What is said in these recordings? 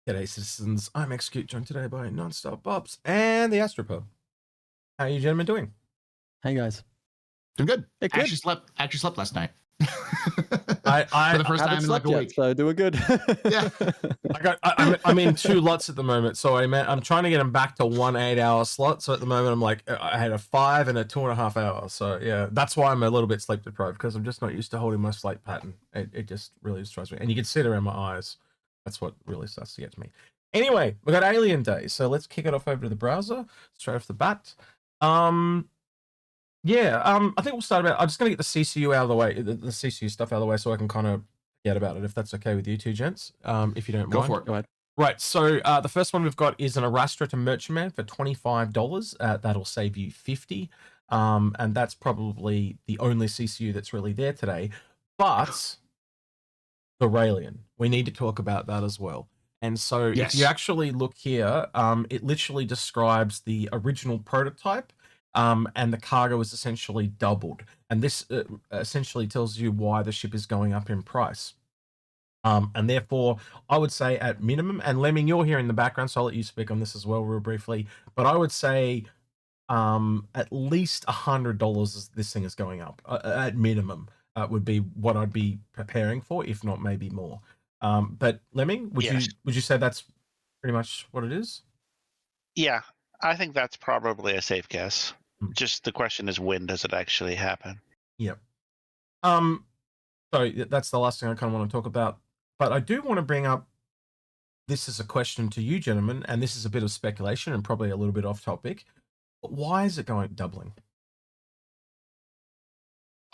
G'day, citizens. I'm Execute, joined today by Nonstop Bops and the Astropub. How are you gentlemen doing? Hey guys. Doing good. Hey, good. Actually slept last night. I For the first time in like a week. So doing good. Yeah. I'm in 2 lots at the moment, so I'm trying to get them back to 1 8-hour slot. So at the moment, I'm like, I had a 5 and a 2.5 hours. So yeah, that's why I'm a little bit sleep deprived, because I'm just not used to holding my sleep pattern. It just really destroys me, and you can see it around my eyes. That's what really starts to get to me. Anyway, we got Alien Day, so let's kick it off over to the browser straight off the bat. Yeah, I think we'll start about. I'm just going to get the CCU out of the way, the CCU stuff out of the way, so I can kind of forget about it, if that's okay with you two gents. If you don't Go mind. for it. Go ahead. Right, so the first one we've got is an Arastra to Merchantman for $25. That'll save you 50, and that's probably the only CCU that's really there today. But the Raelian, we need to talk about that as well. And so Yes. if you actually look here, it literally describes the original prototype, and the cargo is essentially doubled. And this essentially tells you why the ship is going up in price. And therefore, I would say at minimum, and Lemming, you're here in the background, so I'll let you speak on this as well real briefly, but I would say at least $100 this thing is going up, at minimum, would be what I'd be preparing for, if not maybe more. But Lemming, would you say that's pretty much what it is? Yeah, I think that's probably a safe guess. Hmm. Just the question is, when does it actually happen? Yep. So that's the last thing I kind of want to talk about. But I do want to bring up, this is a question to you gentlemen, and this is a bit of speculation and probably a little bit off topic. But why is it going doubling?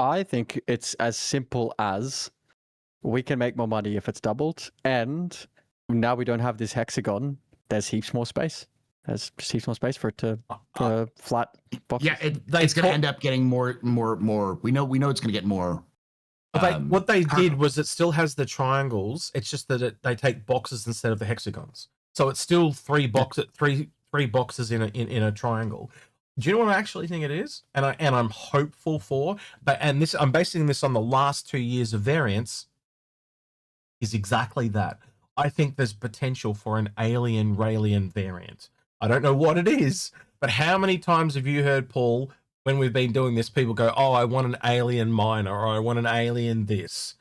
I think it's as simple as we can make more money if it's doubled, and now we don't have this hexagon. There's heaps more space. There's just heaps more space for it to flat boxes. Yeah, it's going to end up getting more. We know it's going to get more. What they did was, it still has the triangles. It's just that they take boxes instead of the hexagons. So it's still three boxes in a triangle. Do you know what I actually think it is? And I'm hopeful for, I'm basing this on the last 2 years of variants, is exactly that. I think there's potential for an alien Raelian variant. I don't know what it is, but how many times have you heard, Paul, when we've been doing this, people go, oh, I want an alien miner, or I want an alien this.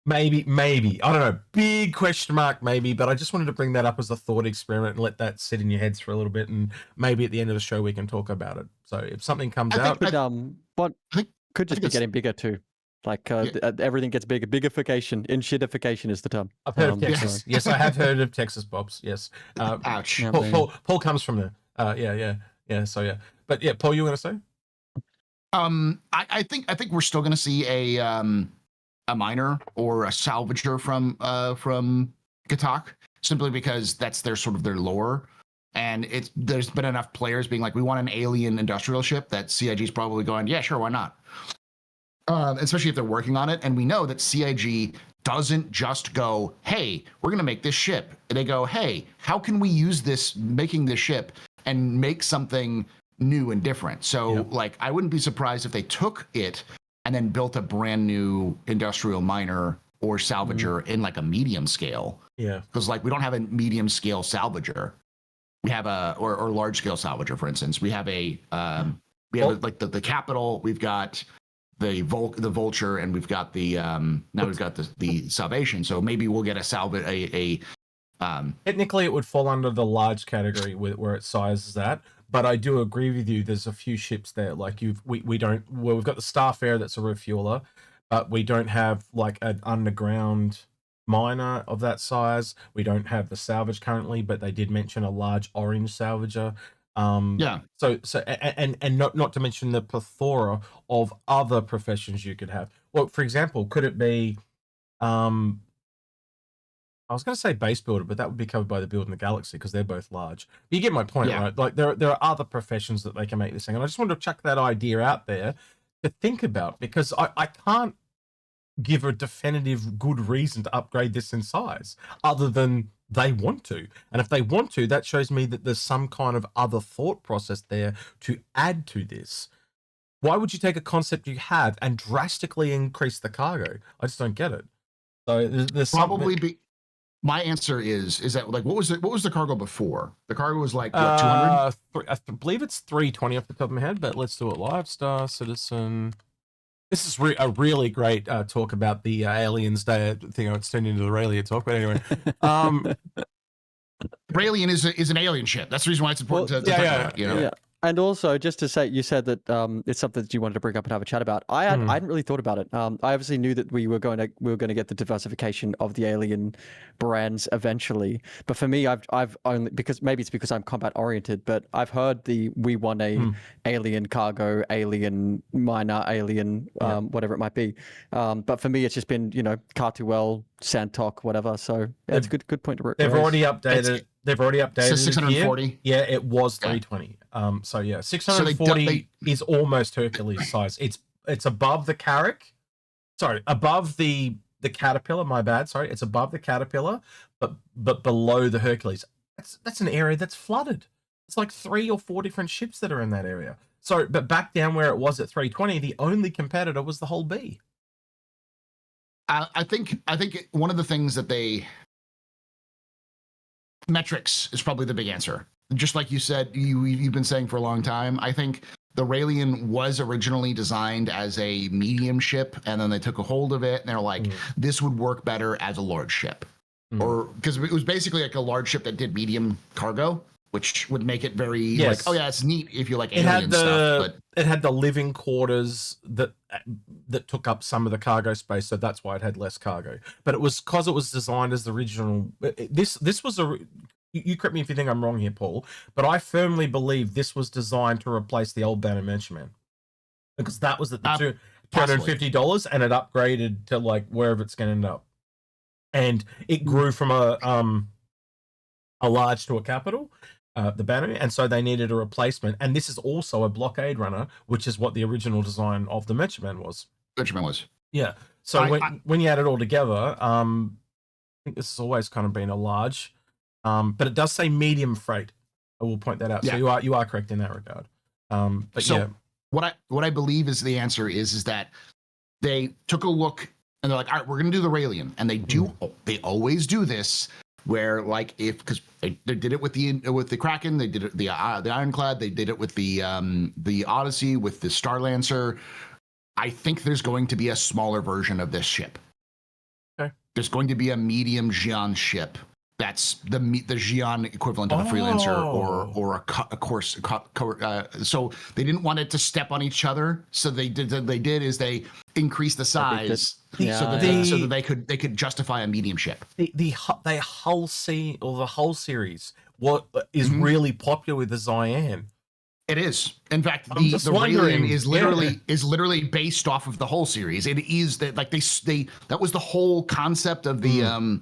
Maybe, I don't know, big question mark maybe, but I just wanted to bring that up as a thought experiment and let that sit in your heads for a little bit, and maybe at the end of the show we can talk about it. So if something comes out... could just be getting bigger too. Like everything gets bigger. Bigification, shitification is the term. I've heard of Texas. Yes, I have heard of Texas, Bobs. Yes. Ouch. Paul comes from there. Yeah. So yeah, but yeah, Paul, you were going to say? I think we're still going to see a miner or a salvager from Gatak, simply because that's their lore. And there's been enough players being like, we want an alien industrial ship, that CIG's probably going, yeah, sure, why not? Especially if they're working on it. And we know that CIG doesn't just go, hey, we're going to make this ship. They go, hey, how can we use this, making this ship, and make something new and different? So like, I wouldn't be surprised if they took it and then built a brand new industrial miner or salvager in like a medium scale. Yeah. Because like, we don't have a medium scale salvager. We have or large scale salvager, for instance. We have like the Capital, we've got the Vulture, and we've got the now we've got the Salvation. So maybe we'll get a technically it would fall under the large category where its size is at, but I do agree with you. There's a few ships there, like we've got the Starfarer that's a refueler, but we don't have like an underground miner of that size. We don't have the salvage currently, but they did mention a large orange salvager. So and not to mention the plethora of other professions you could have. Well, for example, could it be I was going to say base builder, but that would be covered by the Building the Galaxy, because they're both large. You get my point, right? Like there are other professions that they can make this thing, and I just wanted to chuck that idea out there to think about, because I can't give a definitive good reason to upgrade this in size other than they want to. And if they want to, that shows me that there's some kind of other thought process there to add to this. Why would you take a concept you have and drastically increase the cargo? I just don't get it. So there's My answer is that like what was the cargo before? The cargo was like what, 200? I believe it's 320 off the top of my head, but let's do it live. Star Citizen. This is a really great talk about the aliens day thing. It's turned into the Raelia talk, but anyway. Raelian is an alien ship. That's the reason why it's important to talk about. You know? Yeah. And also, just to say, you said that it's something that you wanted to bring up and have a chat about. I hadn't really thought about it. I obviously knew that we were going to get the diversification of the alien brands eventually. But for me, I've only, because maybe it's because I'm combat oriented, but I've heard we want a alien cargo, alien miner, alien whatever it might be. But for me, it's just been Cartuel, Santok, whatever. So yeah, it's a good point to raise. They've already updated. They've already updated. So 640. Yeah, it was 320. So yeah, 640 is almost Hercules size. It's above the Carrack. Sorry, above the Caterpillar. My bad. Sorry, it's above the Caterpillar, but below the Hercules. That's an area that's flooded. It's like 3 or 4 different ships that are in that area. So, but back down where it was at 320, the only competitor was the Hull B. I think one of the things that metrics is probably the big answer. Just like you said, you've been saying for a long time. I think the Raelian was originally designed as a medium ship, and then they took a hold of it, and they're like, this would work better as a large ship. Or because it was basically like a large ship that did medium cargo, which would make it very like, oh yeah, it's neat if you like alien stuff. But it had the living quarters that took up some of the cargo space, so that's why it had less cargo. But it was because it was designed as the original. This was you correct me if you think I'm wrong here, Paul, but I firmly believe this was designed to replace the old Banner Mansion, because that was at the $250, and it upgraded to like wherever it's going to end up, and it grew from a large to a capital. The Banner, and so they needed a replacement. And this is also a blockade runner, which is what the original design of the Merchantman was. Yeah. So when you add it all together, I think this has always kind of been a large, but it does say medium freight. I will point that out. Yeah. So you are correct in that regard. But so yeah, what I believe is the answer is that they took a look and they're like, all right, we're going to do the Raelian, and they always do this. Where like because they did it with the Kraken, they did it the Ironclad, they did it with the Odyssey, with the Starlancer. I think there's going to be a smaller version of this ship. Okay. There's going to be a medium Xi'an ship. That's the Xi'an equivalent of a Freelancer or a course. So they didn't want it to step on each other. So they increased the size so that they could justify a medium ship. The Hull C or the Hull series is really popular with the Xi'an. It is. In fact, the Raelian is literally based off of the Hull series. It is that like that was the whole concept of the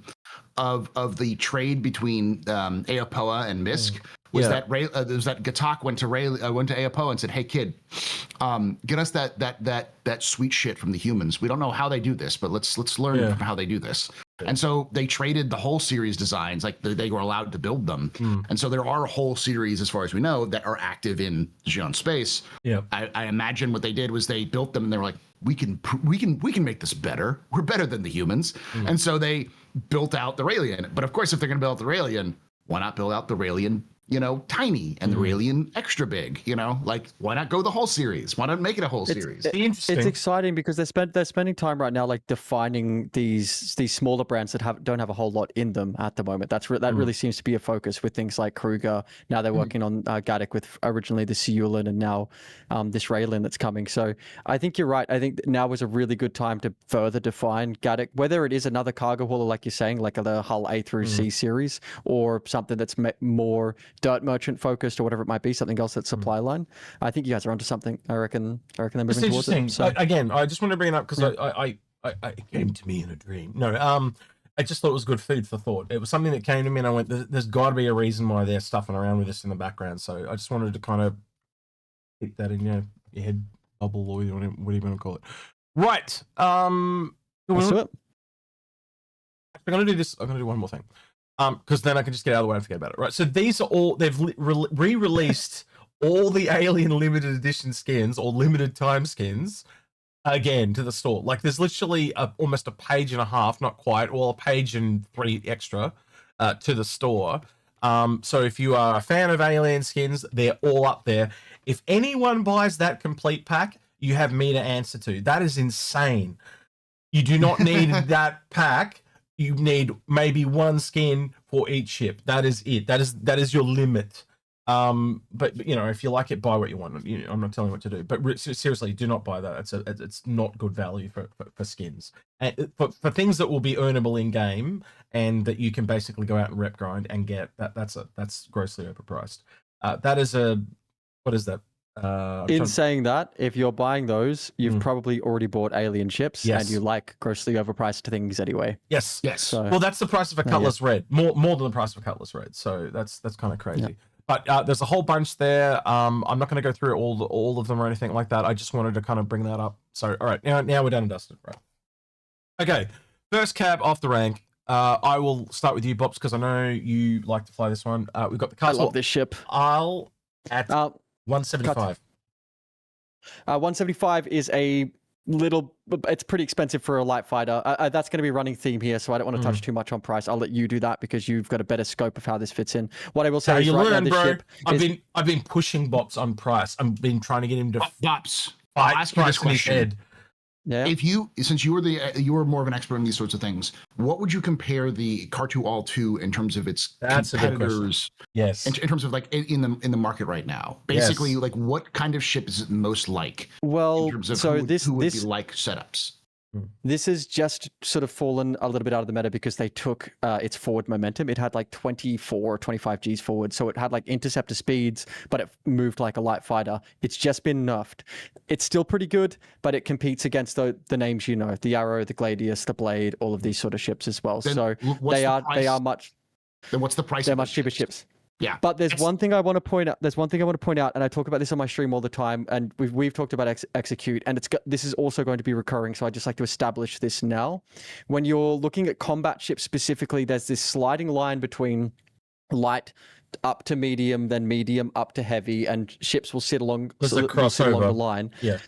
of the trade between Aopoa and Misk. Was that Gatak went to Aopoa and said, "Hey kid, get us that sweet shit from the humans. We don't know how they do this, but let's learn from how they do this." And so they traded the whole series designs, like they were allowed to build them. And so there are a whole series, as far as we know, that are active in Xi'an space. Yeah, I imagine what they did was they built them, and they were like, we can make this better. We're better than the humans. And so they built out the Raelian. But of course, if they're going to build out the Raelian, why not build out the Raelian, tiny, and the Raelian extra big? Like, why not go the whole series? Why not make it a whole series? It's exciting because they're spending time right now like defining these smaller brands that don't have a whole lot in them at the moment. That really seems to be a focus with things like Kruger. Now they're working on Gaddock with originally the Siulin and now this Raelin that's coming. So I think you're right. I think now is a really good time to further define Gaddock, whether it is another cargo hauler like you're saying, like the Hull A through C series, or something that's more dirt merchant focused or whatever it might be, something else that's supply line. I think you guys are onto something. I reckon they're moving towards it. So again, I just want to bring it up because it came to me in a dream. No, I just thought it was good food for thought. It was something that came to me, and I went, "There's got to be a reason why they're stuffing around with this in the background." So I just wanted to kind of keep that in your head bubble, or whatever you want to call it. Right. let's do it. I'm going to do this. I'm going to do one more thing. Because then I can just get out of the way and forget about it. Right. So these are all, they've re-released all the Alien limited edition skins or limited time skins again to the store. Like there's literally almost a page and a half, not quite, or a page and 3 extra to the store. So if you are a fan of alien skins, they're all up there. If anyone buys that complete pack, you have me to answer to. That is insane. You do not need that pack. You need maybe 1 skin for each ship. That is it. That is your limit. But you know, if you like it, buy what you want. You know, I'm not telling you what to do. But seriously, do not buy that. It's not good value for skins. And for things that will be earnable in game and that you can basically go out and rep grind and get, that's grossly overpriced. That is what is that? Saying that, if you're buying those, you've probably already bought alien ships, and you like grossly overpriced things anyway. Yes. So, well, that's the price of a Cutlass Red. More than the price of a Cutlass Red. So that's kind of crazy. But there's a whole bunch there. I'm not going to go through all of them or anything like that. I just wanted to kind of bring that up. So, all right, now we're done and dusted, right? Okay, first cab off the rank. I will start with you, Bops, because I know you like to fly this one. We've got the Castle. I love this ship. I'll at 175. 175 is a little, it's pretty expensive for a light fighter. That's going to be running theme here, so I don't want to touch too much on price. I'll let you do that because you've got a better scope of how this fits in. What I will say is right now, this ship I've been pushing Bops on price. I've been trying to get him to Bops. I'll ask you this question. Yeah. If since you were more of an expert in these sorts of things, what would you compare the Car2 All to in terms of its competitors? Yes. In terms of like in the market right now, basically, like what kind of ship is it most like? Well, in terms of so who would be like setups. This has just sort of fallen a little bit out of the meta because they took its forward momentum. It had like 24, 25 Gs forward. So it had like interceptor speeds, but it moved like a light fighter. It's just been nerfed. It's still pretty good, but it competes against the names, you know, the Arrow, the Gladius, the Blade, all of these sort of ships as well. Then so they are much. Then what's the price? They're much cheaper ships. Yeah. But there's one thing I want to point out. There's one thing I want to point out, and I talk about this on my stream all the time, and we've talked about execute, and this is also going to be recurring, so I just like to establish this now. When you're looking at combat ships specifically, there's this sliding line between light up to medium, then medium up to heavy, and ships will sit along the line. Yeah.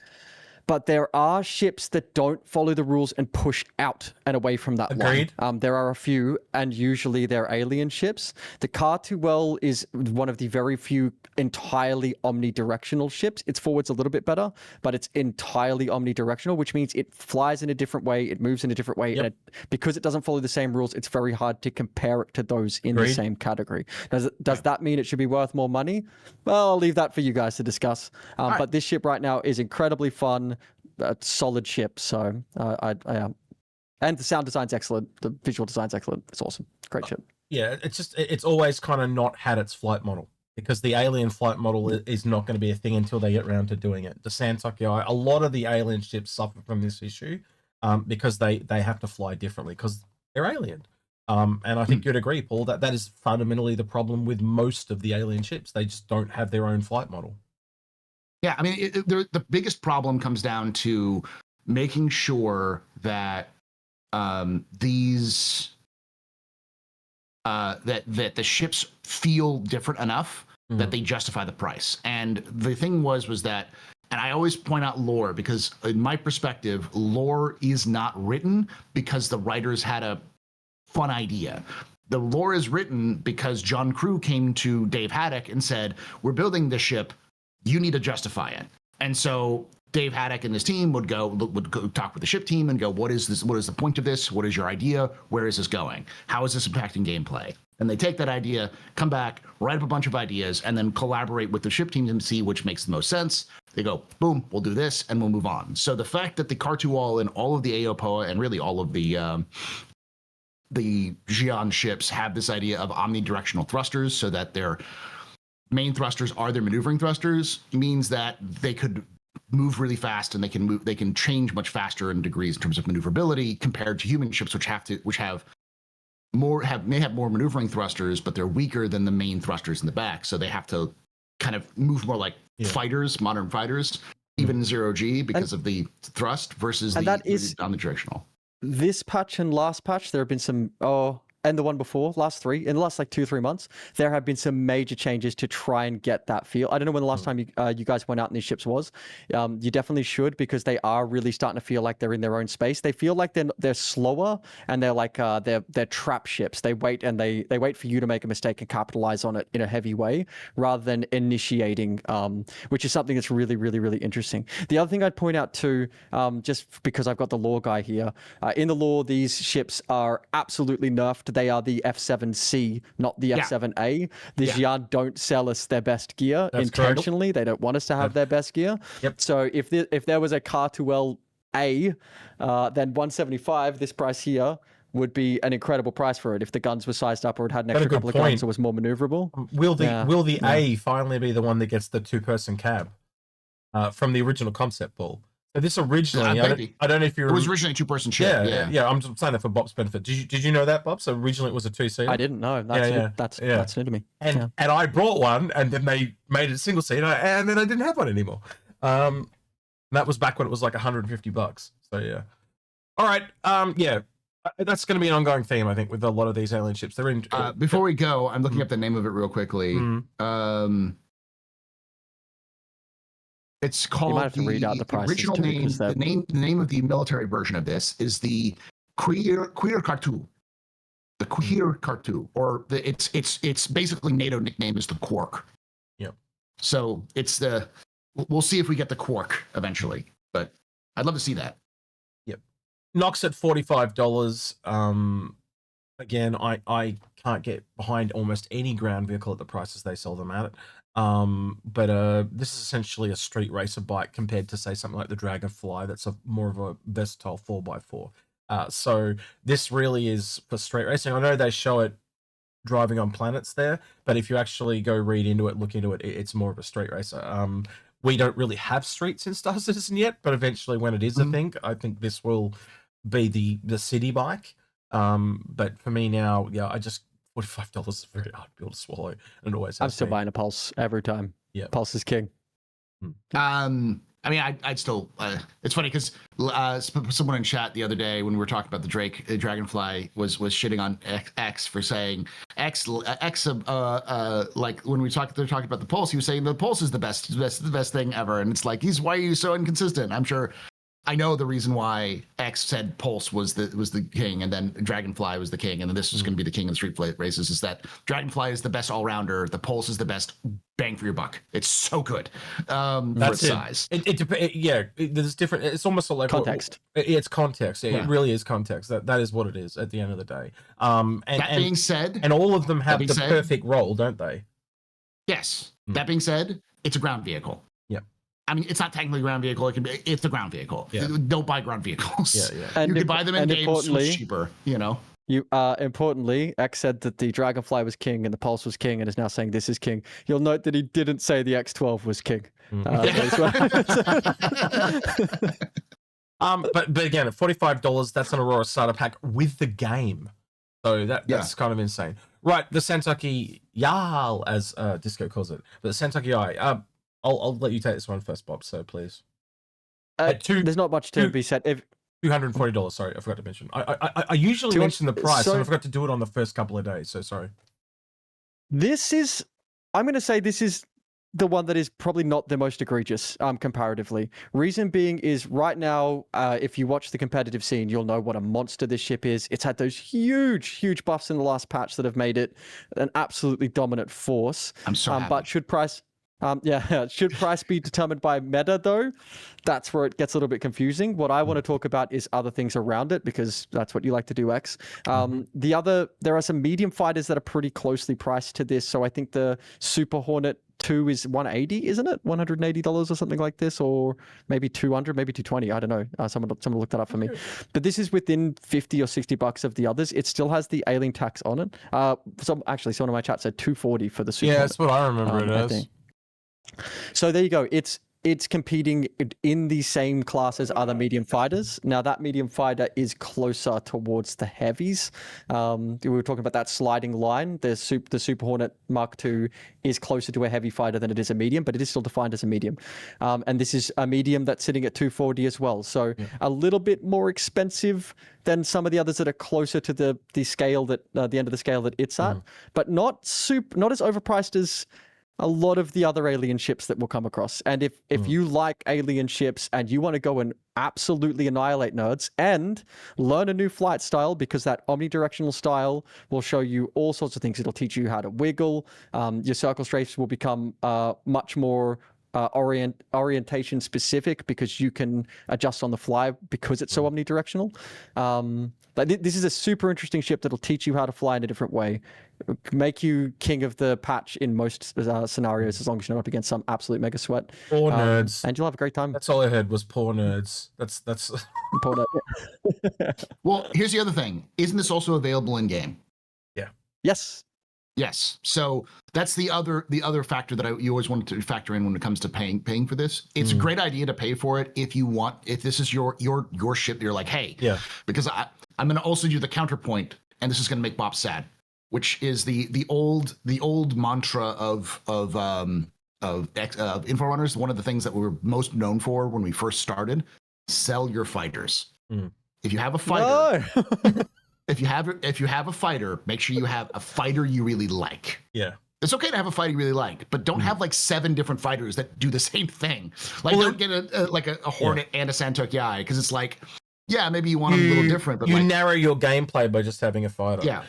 But there are ships that don't follow the rules and push out and away from that Agreed. line. There are a few, and usually they're alien ships. The Car2L is one of the very few entirely omnidirectional ships. Its forward's a little bit better, but it's entirely omnidirectional, which means it flies in a different way, it moves in a different way, and because it doesn't follow the same rules, it's very hard to compare it to those in the same category. Does that mean it should be worth more money? Well, I'll leave that for you guys to discuss. But this ship right now is incredibly fun. A solid ship, so and the sound design's excellent, the visual design's excellent. It's awesome, great ship. Yeah, it's always kind of not had its flight model because the alien flight model is not going to be a thing until they get around to doing it. The Santoki, a lot of the alien ships suffer from this issue because they have to fly differently because they're alien. And I think you'd agree, Paul, that is fundamentally the problem with most of the alien ships. They just don't have their own flight model. Yeah, I mean, the biggest problem comes down to making sure that that the ships feel different enough that they justify the price. And the thing was that, and I always point out lore because, in my perspective, lore is not written because the writers had a fun idea. The lore is written because John Crew came to Dave Haddock and said, "We're building this ship. You need to justify it." And so Dave Haddock and his team would go talk with the ship team and go, what is this? What is the point of this? What is your idea? Where is this going? How is this impacting gameplay? And they take that idea, come back, write up a bunch of ideas, and then collaborate with the ship team to see which makes the most sense. They go, boom, we'll do this, and we'll move on. So the fact that the Car2All and all of the AOPOA and really all of the Xi'an ships have this idea of omnidirectional thrusters so that their main thrusters are their maneuvering thrusters may that they could move really fast and they can change much faster in degrees in terms of maneuverability compared to human ships which may have more maneuvering thrusters, but they're weaker than the main thrusters in the back. So they have to kind of move more like fighters, modern fighters, even in 0G because of the thrust versus the omnidirectional. This patch and last patch, there have been some and the one before, last 3, in the last like 2-3 months, there have been some major changes to try and get that feel. I don't know when the last time you guys went out in these ships was. You definitely should, because they are really starting to feel like they're in their own space. They feel like they're slower, and they're like they're trap ships. They wait and they wait for you to make a mistake and capitalize on it in a heavy way, rather than initiating, which is something that's really, really, really interesting. The other thing I'd point out too, just because I've got the lore guy here, in the lore, these ships are absolutely nerfed. They are the F7C, not the F7A. The Xi'an don't sell us their best gear intentionally. They don't want us to have their best gear. Yep. So if there was a Car2L A, then 175, this price here, would be an incredible price for it if the guns were sized up or it had an extra couple of guns or was more maneuverable. Will the A finally be the one that gets the 2-person cab from the original concept, Paul? So this originally, I don't know if you it was originally a 2-person ship. Yeah. I'm saying that for Bop's benefit. Did you know that, Bob? So originally it was a 2-seater. I didn't know. That's new to me. And I brought one, and then they made it a single seater, and then I didn't have one anymore. That was back when it was like $150. So yeah. All right. That's going to be an ongoing theme, I think, with a lot of these alien ships. They're in. Before we go, I'm looking up the name of it real quickly. It's called. You might have to read out the prices original too, name. The name of the military version of this is the Queer Cartu. The Queer Cartu, or it's basically NATO nickname is the Quark. Yep. So it's the. We'll see if we get the Quark eventually, but I'd love to see that. Yep. Nox at $45. Again, I can't get behind almost any ground vehicle at the prices they sell them at. But this is essentially a street racer bike compared to, say, something like the Dragonfly. That's more of a versatile 4x4. So this really is for street racing. I know they show it driving on planets there, but if you actually go read into it, look into it, it's more of a street racer. We don't really have streets in Star Citizen yet, but eventually when it is a thing, I think this will be the city bike. But for me now, I just $45 is very hard to be able to swallow, and it always has. I'm still buying a Pulse every time. Yeah, Pulse is king. I mean, I'd still. It's funny because someone in chat the other day when we were talking about the Dragonfly was shitting on X for saying X like when they're talking about the Pulse, he was saying the Pulse is the best thing ever, and it's like why are you so inconsistent? I'm sure. I know the reason why X said Pulse was the king, and then Dragonfly was the king, and then this was going to be the king of the street races. Is that Dragonfly is the best all rounder, the Pulse is the best bang for your buck. It's so good. That's size. There's different. It's almost like context. It's context. It really is context. That is what it is at the end of the day. Being said, and all of them have the perfect role, don't they? Yes. That being said, it's a ground vehicle. I mean, it's not technically a ground vehicle. It's a ground vehicle. Yeah. Don't buy ground vehicles. Yeah. And you can buy them in games much cheaper, Importantly, X said that the Dragonfly was king and the Pulse was king and is now saying this is king. You'll note that he didn't say the X12 was king. But again, at $45, that's an Aurora starter pack with the game. So that's kind of insane. Right, the Santucky Yal, as Disco calls it. But the Santucky Eye. I'll let you take this one first, Bob. So please. There's not much to be said. $240. Sorry, I forgot to mention. I usually mention the price, and I forgot to do it on the first couple of days. So sorry. I'm going to say this is the one that is probably not the most egregious comparatively. Reason being is right now, if you watch the competitive scene, you'll know what a monster this ship is. It's had those huge buffs in the last patch that have made it an absolutely dominant force. I'm so happy. But should price be determined by meta though? That's where it gets a little bit confusing. What I want to talk about is other things around it, because that's what you like to do, X. There are some medium fighters that are pretty closely priced to this. So I think the Super Hornet 2 is $180, isn't it? $180 or something like this, or maybe 200, maybe 220. I don't know. Someone looked that up for me. But this is within $50 or $60 of the others. It still has the alien tax on it. Someone in my chat said $240 for the Super. Yeah, that's what I remember it as. So there you go. It's it's competing in the same class as other medium fighters. Now, that medium fighter is closer towards the heavies. We were talking about that sliding line. The Super Hornet Mark II is closer to a heavy fighter than it is a medium, but it is still defined as a medium. And this is a medium that's sitting at 240 as well. So a little bit more expensive than some of the others that are closer to the scale that the end of the scale that it's at, but not as overpriced as a lot of the other alien ships that we'll come across. And if you like alien ships and you want to go and absolutely annihilate nerds and learn a new flight style, because that omnidirectional style will show you all sorts of things. It'll teach you how to wiggle. Your circle strafes will become much more orientation specific, because you can adjust on the fly because it's so omnidirectional. This is a super interesting ship that'll teach you how to fly in a different way, make you king of the patch in most scenarios, as long as you're not up against some absolute mega sweat. Poor nerds. And you'll have a great time. That's all I heard was poor nerds. That's Poor nerd. Well, here's the other thing. Isn't this also available in game? Yes. Yes. So that's the other factor that you always wanted to factor in when it comes to paying for this. It's a great idea to pay for it if this is your ship. You're like, hey, because I'm going to also do the counterpoint, and this is going to make Bob sad, which is the old mantra of Inforunners. One of the things that we were most known for when we first started: sell your fighters. If you have a fighter. No. If you have a fighter, make sure you have a fighter you really like. Yeah. It's okay to have a fighter you really like, but don't have like 7 different fighters that do the same thing. Like, don't get a Hornet and a Santok Yai, because it's like, yeah, maybe you want them a little different, but you narrow your gameplay by just having a fighter. Yeah.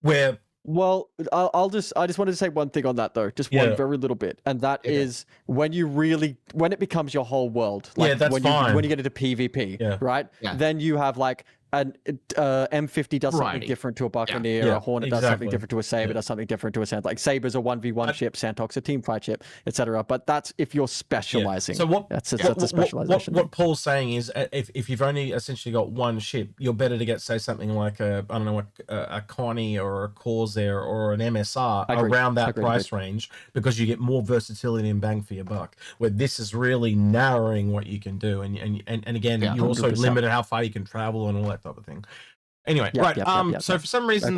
Where Well, I just wanted to say one thing on that though, just one very little bit, and that is when it becomes your whole world. Like that's fine. When you get into PvP, right? Yeah. Then you have like an M50 does something different to a Buccaneer, a Hornet does something different to a Saber, does something different to a Santok. Like Saber's a 1v1 ship, Santok's a team fight ship, etc. But that's if you're specializing. So that's a specialization. What Paul's saying is, if you've only essentially got one ship, you're better to get, say, something like a Connie or a Corsair or an MSR around that price range, because you get more versatility and bang for your buck. Where this is really narrowing what you can do, and again, you also 100%. limit how far you can travel and all that type of thing. Anyway, so for some reason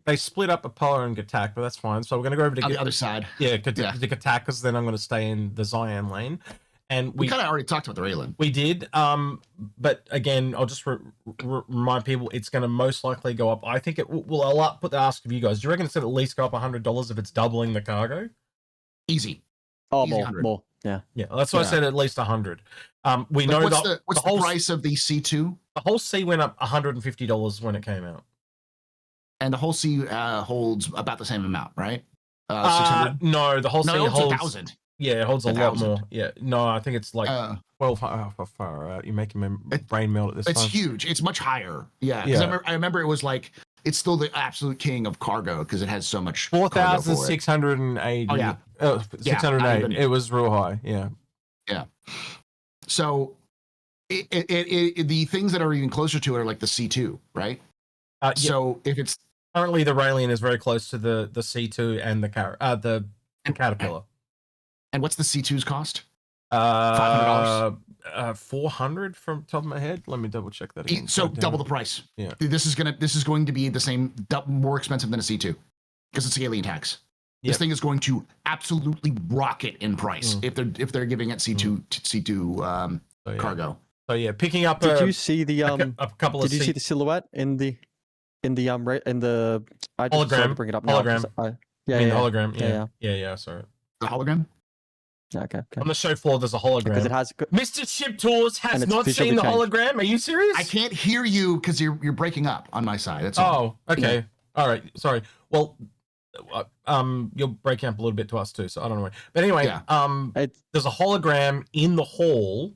they split up Apollo and Gatak, but that's fine. So we're going to go over to the other side. the Gatak, because then I'm going to stay in the Zion lane. And we kind of already talked about the Raylan. We did, but again, I'll just remind people it's going to most likely go up. I think it will. I'll put the ask of you guys. Do you reckon it's at least go up $100 if it's doubling the cargo? Easy. Oh, Easy more. Yeah. That's why I said at least 100. We know what's the price of the C2? The whole C went up $150 when it came out, and the whole C holds about the same amount, right? 600. No, the whole C holds 1,000. Yeah, it holds a lot more. Yeah, no, I think it's like 12. Far out. You're making my brain melt at this. It's huge. It's much higher. Yeah, because I remember it was like it's still the absolute king of cargo because it has so much. 4,680. 608. It was real high. Yeah. Yeah. So, the things that are even closer to it are like the C2, right? So if it's currently the Raelian is very close to the C2 and the Caterpillar. And what's the C2's cost? $500. 400 from top of my head. Let me double check that again. So double the price. Yeah. This is going to be the same, more expensive than a C2 because it's alien tax. This thing is going to absolutely rocket in price if they're giving it C2 cargo. So yeah, picking up. Did you see the a couple of? Did you see the silhouette in the I just hologram? Bring it up now. Hologram. Hologram. Yeah. Sorry. The hologram. Okay. On the show floor, there's a hologram. Because it has. Mr. Ship Tours has not seen the hologram. Are you serious? I can't hear you because you're breaking up on my side. That's all. Oh, okay. Yeah. All right. Sorry. Well, you're breaking up a little bit to us too, so I don't know. But anyway, there's a hologram in the hall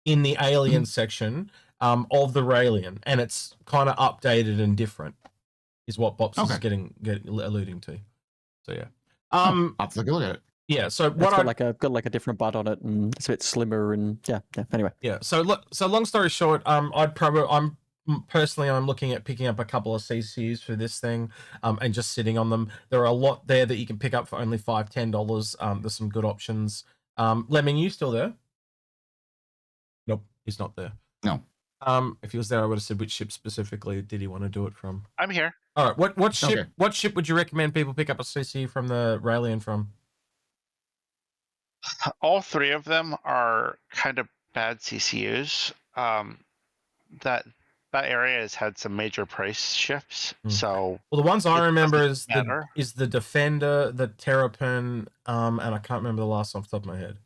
in the alien section of the Raelian, and it's kind of updated and different, is what Bops is getting alluding to. So yeah. I'll have to look at it. Yeah, so what got like a different butt on it, and it's a bit slimmer, and anyway. Yeah, so long story short, I'm looking at picking up a couple of CCUs for this thing, and just sitting on them. There are a lot there that you can pick up for only $5-10. There's some good options. Lemming, you still there? Nope, he's not there. No. If he was there, I would have said which ship specifically did he want to do it from. I'm here. All right, what ship? Okay. What ship would you recommend people pick up a CC from the Raelian from? All three of them are kind of bad CCUs. That area has had some major price shifts. So well, the ones I remember is matter. the Defender, the Terrapin, and I can't remember the last one off the top of my head.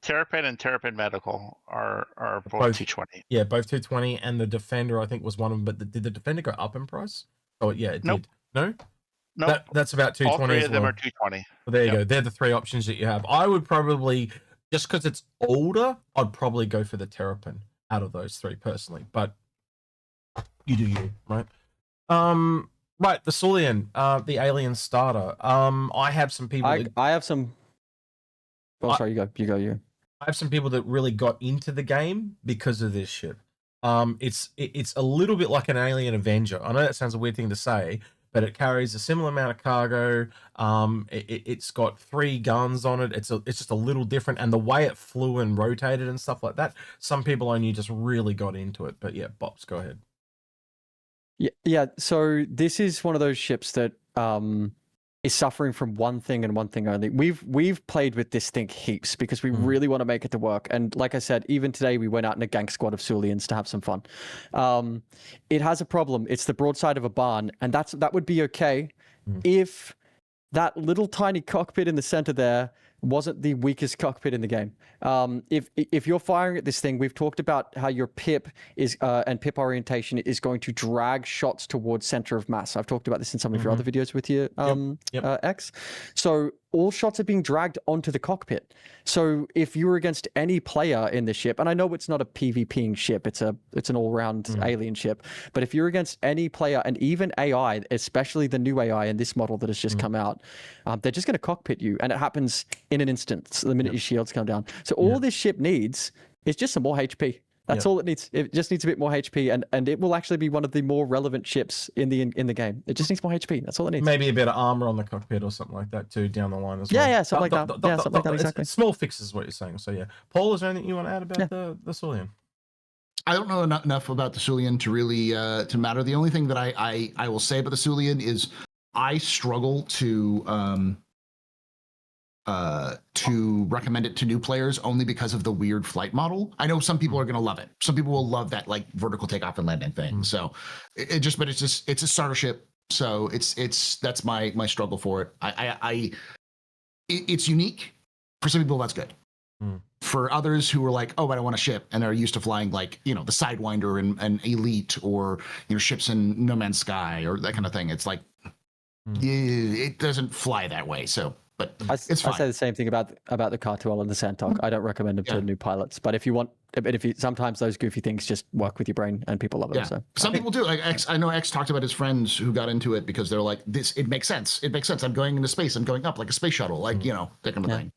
Terrapin and Terrapin Medical are both 220. Yeah, both 220, and the Defender I think was one of them. But did the Defender go up in price? Oh yeah, it Nope. did. No. Nope. That's about 220. All three as of them well. are 220. Well, there you go. They're the three options that you have. I would probably, just because it's older, I'd probably go for the Terrapin out of those three personally. But you do you, right? Right, the Sulian, the alien starter. I have some people. I have some. Oh, sorry, you. I have some people that really got into the game because of this ship. It's a little bit like an Alien Avenger. I know that sounds a weird thing to say, but it carries a similar amount of cargo. It's got 3 guns on it. It's just a little different, and the way it flew and rotated and stuff like that. Some people I knew just really got into it. But yeah, Bops, go ahead. Yeah. So this is one of those ships that is suffering from one thing and one thing only. We've played with this thing heaps because we really want to make it to work. And like I said, even today we went out in a gang squad of Sulians to have some fun. It has a problem. It's the broadside of a barn, and that would be okay if that little tiny cockpit in the center there wasn't the weakest cockpit in the game. If you're firing at this thing, we've talked about how your pip is and pip orientation is going to drag shots towards center of mass. I've talked about this in some of your other videos with you, X. So all shots are being dragged onto the cockpit. So if you were against any player in the ship, and I know it's not a PvPing ship, it's an all-round alien ship, but if you're against any player and even AI, especially the new AI in this model that has just come out, they're just going to cockpit you, and it happens in an instant the minute your shields come down. So all this ship needs is just some more HP. That's all it needs. It just needs a bit more HP, and it will actually be one of the more relevant ships in the game. It just needs more HP. That's all it needs. Maybe a bit of armor on the cockpit or something like that too down the line as well. Yeah, something like that. Yeah, something like that, exactly. It's small fixes, what you're saying. So yeah, Paul, is there anything you want to add about the Sulian? I don't know enough about the Sulian to really to matter. The only thing that I will say about the Sulian is I struggle to recommend it to new players only because of the weird flight model. I know some people are going to love it. Some people will love that like vertical takeoff and landing thing. So it's a starter ship. So that's my struggle for it. It's unique. For some people, that's good. For others who are like, oh, I don't want a ship, and are used to flying like, the Sidewinder and Elite, or ships in No Man's Sky or that kind of thing. It's like it doesn't fly that way. So. But it's fine. I say the same thing about the Cartuel and the Sandtalk. I don't recommend them to new pilots, but if sometimes those goofy things just work with your brain, and people love them. So some people do. Like I know X talked about his friends who got into it because they're like, it makes sense. It makes sense. I'm going into space. I'm going up like a space shuttle, like that kind of thing.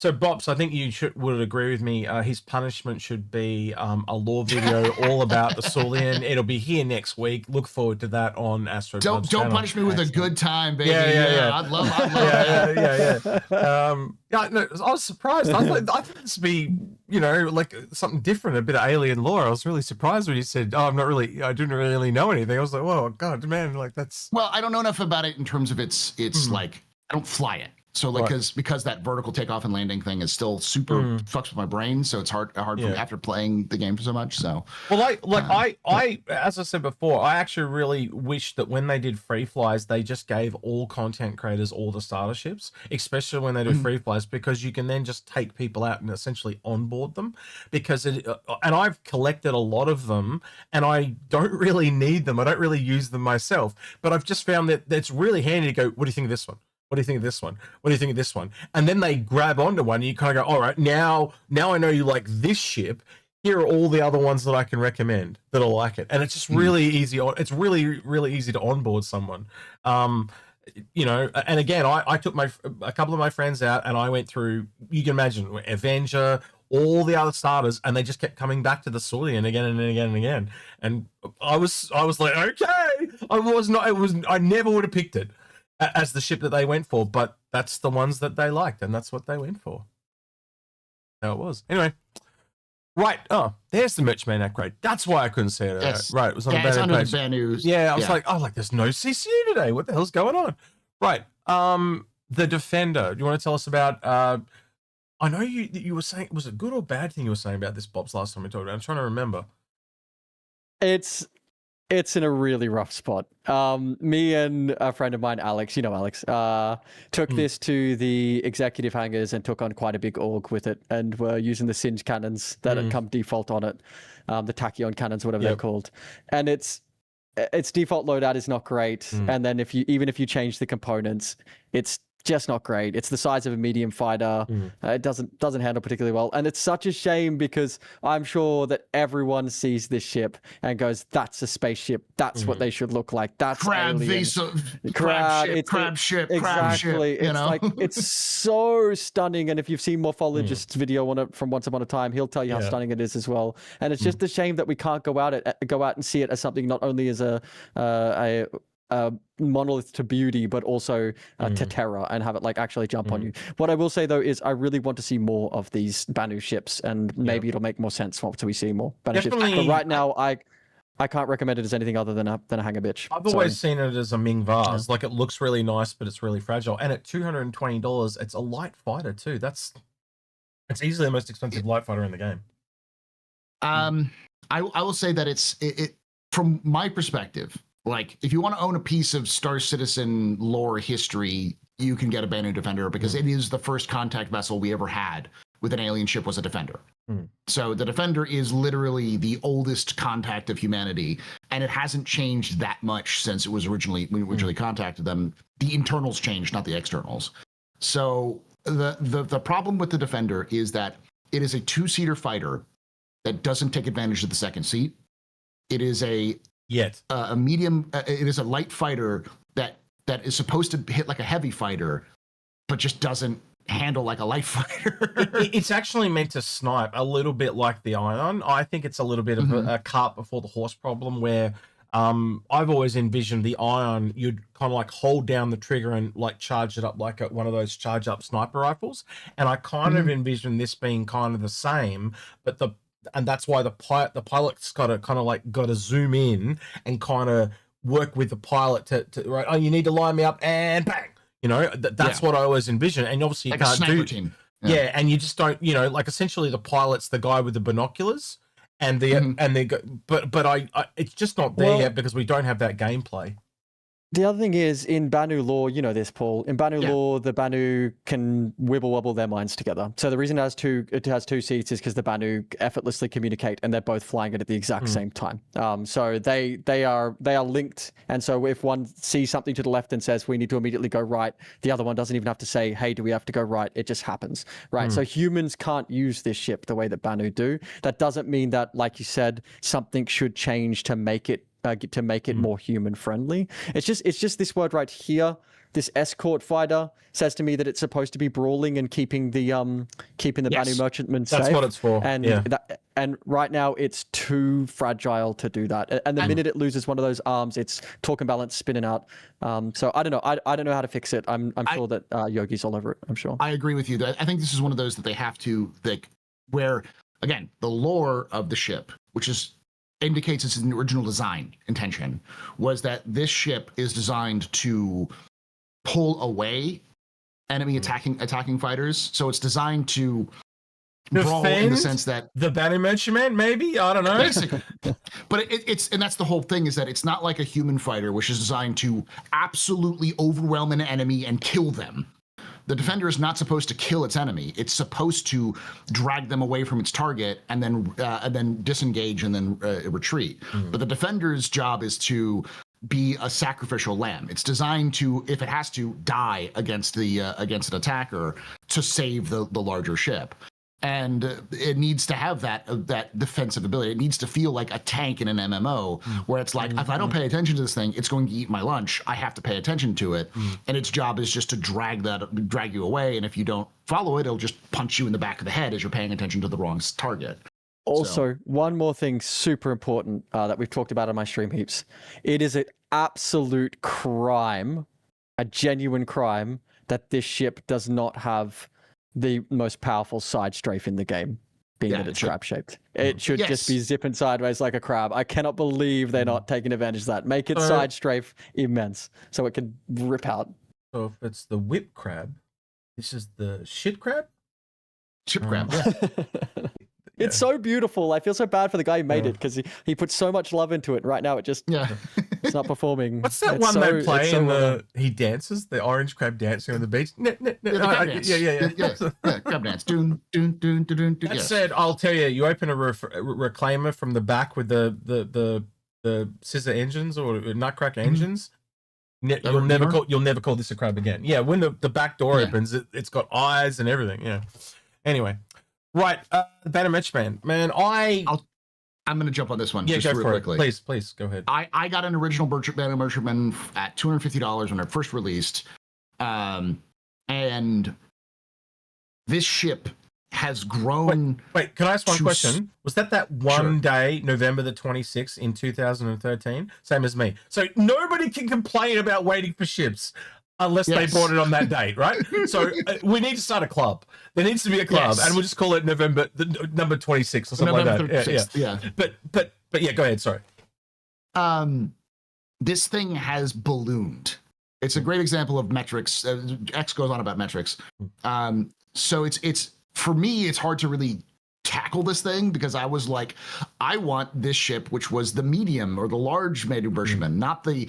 So, Bops, I think you would agree with me. His punishment should be a lore video all about the Sulian. It'll be here next week. Look forward to that on Astropub. Don't punish me with a good time, baby. Yeah. I'd love that. No, I was surprised. I thought this would be, like something different, a bit of alien lore. I was really surprised when you said, "Oh, I didn't really know anything." I was like, "Whoa, God, man, like that's." Well, I don't know enough about it in terms of it's like I don't fly it. So like because that vertical takeoff and landing thing is still super fucks with my brain, so it's hard for me after playing the game for so much. So I as I said before, I actually really wish that when they did free flies, they just gave all content creators all the starter ships, especially when they do free flies, because you can then just take people out and essentially onboard them. Because and I've collected a lot of them, and I don't really need them. I don't really use them myself, but I've just found that it's really handy to go, what do you think of this one? What do you think of this one? What do you think of this one? And then they grab onto one, and you kind of go, all right, now I know you like this ship. Here are all the other ones that I can recommend that are like it. And it's just really easy. It's really, really easy to onboard someone. And again, I took a couple of my friends out, and I went through, you can imagine, Avenger, all the other starters, and they just kept coming back to the Sulian again and again and again. And I was like, okay, I never would have picked it. as the ship that they went for, but that's the ones that they liked, and that's what they went for. How it was. Anyway, right. Oh, there's the Merchman upgrade. That's why I couldn't see it. Yes. Right. It was on Yeah, the it's Banu under page. the Banu. Yeah, I was like, there's no CCU today. What the hell's going on? Right. The Defender. Do you want to tell us about? I know you were saying, was it good or bad thing you were saying about this, Bops, last time we talked about it? I'm trying to remember. It's in a really rough spot. Me and a friend of mine, Alex, Alex, took this to the executive hangars and took on quite a big org with it, and were using the Singe cannons that had come default on it, the tachyon cannons, whatever they're called, and its default loadout is not great. And then even if you change the components, it's just not great. It's the size of a medium fighter. It doesn't handle particularly well, and it's such a shame because I'm sure that everyone sees this ship and goes, "That's a spaceship. That's what they should look like. That's Crab alien. crab ship. Exactly. You know? It's so stunning. And if you've seen Morphologist's video on it from Once Upon a Time, he'll tell you how stunning it is as well. And it's just a shame that we can't go out and see it as something not only as a monolith to beauty, but also to terror, and have it like actually jump on you. What I will say though is I really want to see more of these Banu ships, and maybe it'll make more sense once we see more Banu ships. But right now, I can't recommend it as anything other than a hangar bitch. I've always seen it as a Ming vase. Like, it looks really nice, but it's really fragile. And at $220, it's a light fighter too. It's easily the most expensive light fighter in the game. I will say that it from my perspective. Like, if you want to own a piece of Star Citizen lore history, you can get a Banu Defender, because it is the first contact vessel we ever had with an alien ship was a Defender. So the Defender is literally the oldest contact of humanity, and it hasn't changed that much since it was when we originally contacted them. The internals changed, not the externals. So the problem with the Defender is that it is a two-seater fighter that doesn't take advantage of the second seat. It is a medium. It is a light fighter that is supposed to hit like a heavy fighter, but just doesn't handle like a light fighter. It's actually meant to snipe a little bit like the Ion. I think it's a little bit of a cart before the horse problem, where I've always envisioned the Ion, you'd kind of like hold down the trigger and like charge it up like one of those charge up sniper rifles. And I kind of envision this being kind of the same, but and that's why the pilot's got to zoom in and kind of work with the pilot to right. Oh, you need to line me up, and bang. That's what I always envision. And obviously you like can't a sniper team. Yeah, and you just don't. Like, essentially the pilot's the guy with the binoculars, and but it's just not there yet because we don't have that gameplay. The other thing is, in Banu lore, you know this, Paul. In Banu lore, the Banu can wibble wobble their minds together. So the reason it has two seats is because the Banu effortlessly communicate, and they're both flying it at the exact same time. So they are linked, and so if one sees something to the left and says we need to immediately go right, the other one doesn't even have to say, hey, do we have to go right? It just happens, right? So humans can't use this ship the way that Banu do. That doesn't mean that, like you said, something should change to make it more human friendly. It's just this word right here. This escort fighter says to me that it's supposed to be brawling and keeping the Banu merchantmen safe. That's what it's for. And right now it's too fragile to do that. And the minute it loses one of those arms, it's torque and balance spinning out. So I don't know. I don't know how to fix it. I'm sure that Yogi's all over it. I'm sure. I agree with you. I think this is one of those that they have to where, again, the lore of the ship, which indicates its original design intention, was that this ship is designed to pull away enemy attacking fighters. So it's designed to brawl in the sense that the Banu Merchantman, maybe, I don't know. Basically, but it's and that's the whole thing, is that it's not like a human fighter, which is designed to absolutely overwhelm an enemy and kill them. The Defender is not supposed to kill its enemy. It's supposed to drag them away from its target and then disengage and then retreat. But the Defender's job is to be a sacrificial lamb. It's designed to, if it has to, die against an attacker to save the larger ship. And it needs to have that defensive ability. It needs to feel like a tank in an MMO, where it's like, if I don't pay attention to this thing, it's going to eat my lunch. I have to pay attention to it. And its job is just to drag you away. And if you don't follow it, it'll just punch you in the back of the head as you're paying attention to the wrong target. Also, one more thing super important that we've talked about on my stream heaps. It is an absolute crime a genuine crime that this ship does not have the most powerful side strafe in the game, being that it's crab shaped. It should just be zipping sideways like a crab. I cannot believe they're not taking advantage of that. Make its side strafe immense so it can rip out. So if it's the whip crab, this is the shit crab? Ship crab. It's so beautiful. I feel so bad for the guy who made it because he put so much love into it. Right now, it just it's not performing. What's that one they play in the he dances the orange crab dancing on the beach? Crab dance. Doon, doon, doon, doon, doon. That said, I'll tell you, you open a reclaimer from the back with the scissor engines or nutcracker engines. You'll never call this a crab again. Yeah, when the back door opens, it's got eyes and everything. Yeah. Anyway, right, the Banner Merchantman, man. I'm going to jump on this one. Yeah, just go real for quickly. It. Please go ahead. I got an original Banner Merchantman at $250 when it first released, and this ship has grown. Wait, can I ask one question? Was that one day, November the 26th in 2013? Same as me. So nobody can complain about waiting for ships unless they bought it on that date, right? So we need to start a club. There needs to be a club, and we'll just call it number 26 or something November like that. 36th, yeah. But yeah, go ahead. Sorry. This thing has ballooned. It's a great example of metrics. X goes on about metrics. So it's for me, it's hard to really tackle this thing because I was like, I want this ship, which was the medium or the large Merchantman, not the.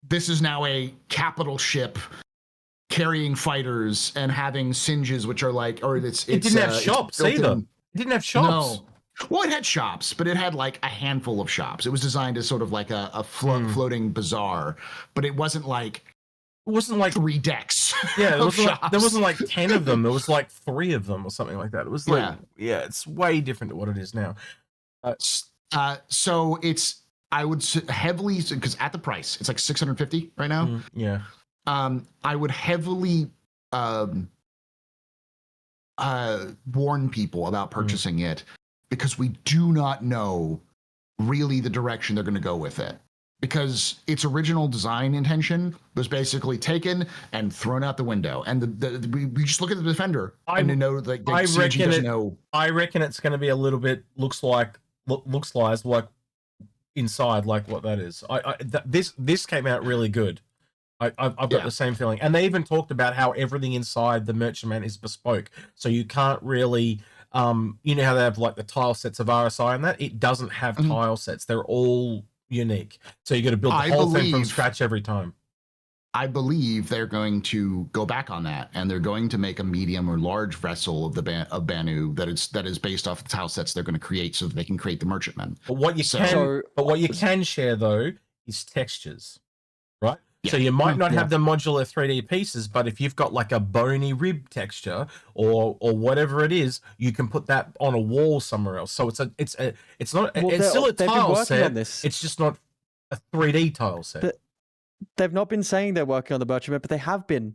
This is now a capital ship carrying fighters and having singes, which are like, or it didn't have shops either. It didn't have shops. No. Well, it had shops, but it had like a handful of shops. It was designed as sort of like a floating bazaar, but it wasn't like 3 decks. Yeah, there wasn't like 10 of them. There was like 3 of them or something like that. It was like, it's way different to what it is now. So it's. I would heavily, because at the price, it's like $650 right now. I would heavily warn people about purchasing it because we do not know really the direction they're going to go with it. Because its original design intention was basically taken and thrown out the window. And we just look at the Defender and you know that CG doesn't know. I reckon it's going to be a little bit looks like inside like what that is. This came out really good. I've got the same feeling, and they even talked about how everything inside the Merchantman is bespoke, so you can't really you know how they have like the tile sets of RSI and that it doesn't have tile sets. They're all unique, so you got to build the whole thing from scratch every time. I believe they're going to go back on that, and they're going to make a medium or large vessel of of Banu that is based off the tile sets they're going to create, so that they can create the Merchantman. But what you can share though is textures, right? Yeah. So you might not have the modular 3D pieces, but if you've got like a bony rib texture or whatever it is, you can put that on a wall somewhere else. So it's still a tile set. It's just not a 3D tile set. They've not been saying they're working on the Merchantman, but they have been.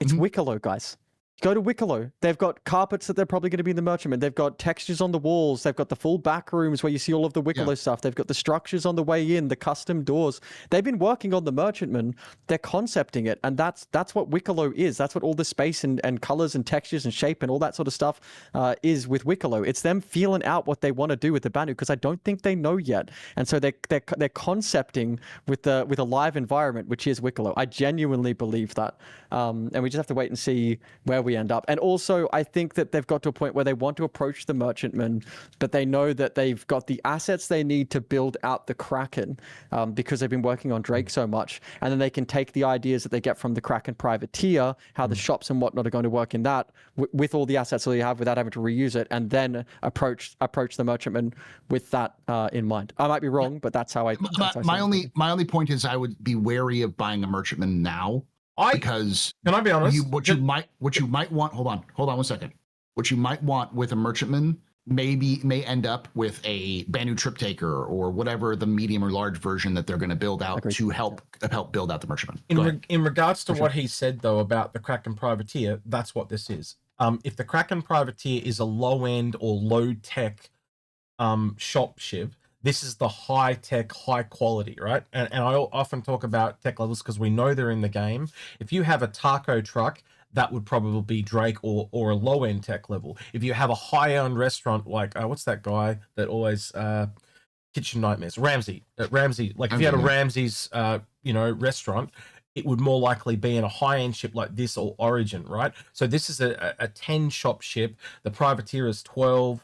It's Wicklow, guys. Go to Wicklow. They've got carpets that they're probably going to be in the Merchantman. They've got textures on the walls. They've got the full back rooms where you see all of the Wicklow stuff. They've got the structures on the way in, the custom doors. They've been working on the Merchantman. They're concepting it, and that's what Wicklow is. That's what all the space and colors and textures and shape and all that sort of stuff is with Wicklow. It's them feeling out what they want to do with the Banu, because I don't think they know yet. And so they're concepting with a live environment, which is Wicklow. I genuinely believe that, and we just have to wait and see where we end up. And also, I think that they've got to a point where they want to approach the Merchantman, but they know that they've got the assets they need to build out the Kraken, because they've been working on Drake so much, and then they can take the ideas that they get from the Kraken privateer, how the shops and whatnot are going to work in that, with all the assets that they have without having to reuse it, and then approach the Merchantman with that in mind. I might be wrong, but that's how I. My only point is I would be wary of buying a Merchantman now. Because can I be honest? What you might want. Hold on 1 second. What you might want with a Merchantman may end up with a Banu Trip Taker or whatever the medium or large version that they're going to build out to help build out the Merchantman. In regards to what he said though about the Kraken privateer, that's what this is. If the Kraken privateer is a low end or low tech shop ship, This is the high tech, high quality, right? And I often talk about tech levels because we know they're in the game. If you have a taco truck, that would probably be Drake or a low end tech level. If you have a high end restaurant like what's that guy that always Kitchen Nightmares, Ramsey. Like if you had a Ramsey's restaurant, it would more likely be in a high end ship like this or Origin, right? So this is a 10 shop ship. The privateer is 12.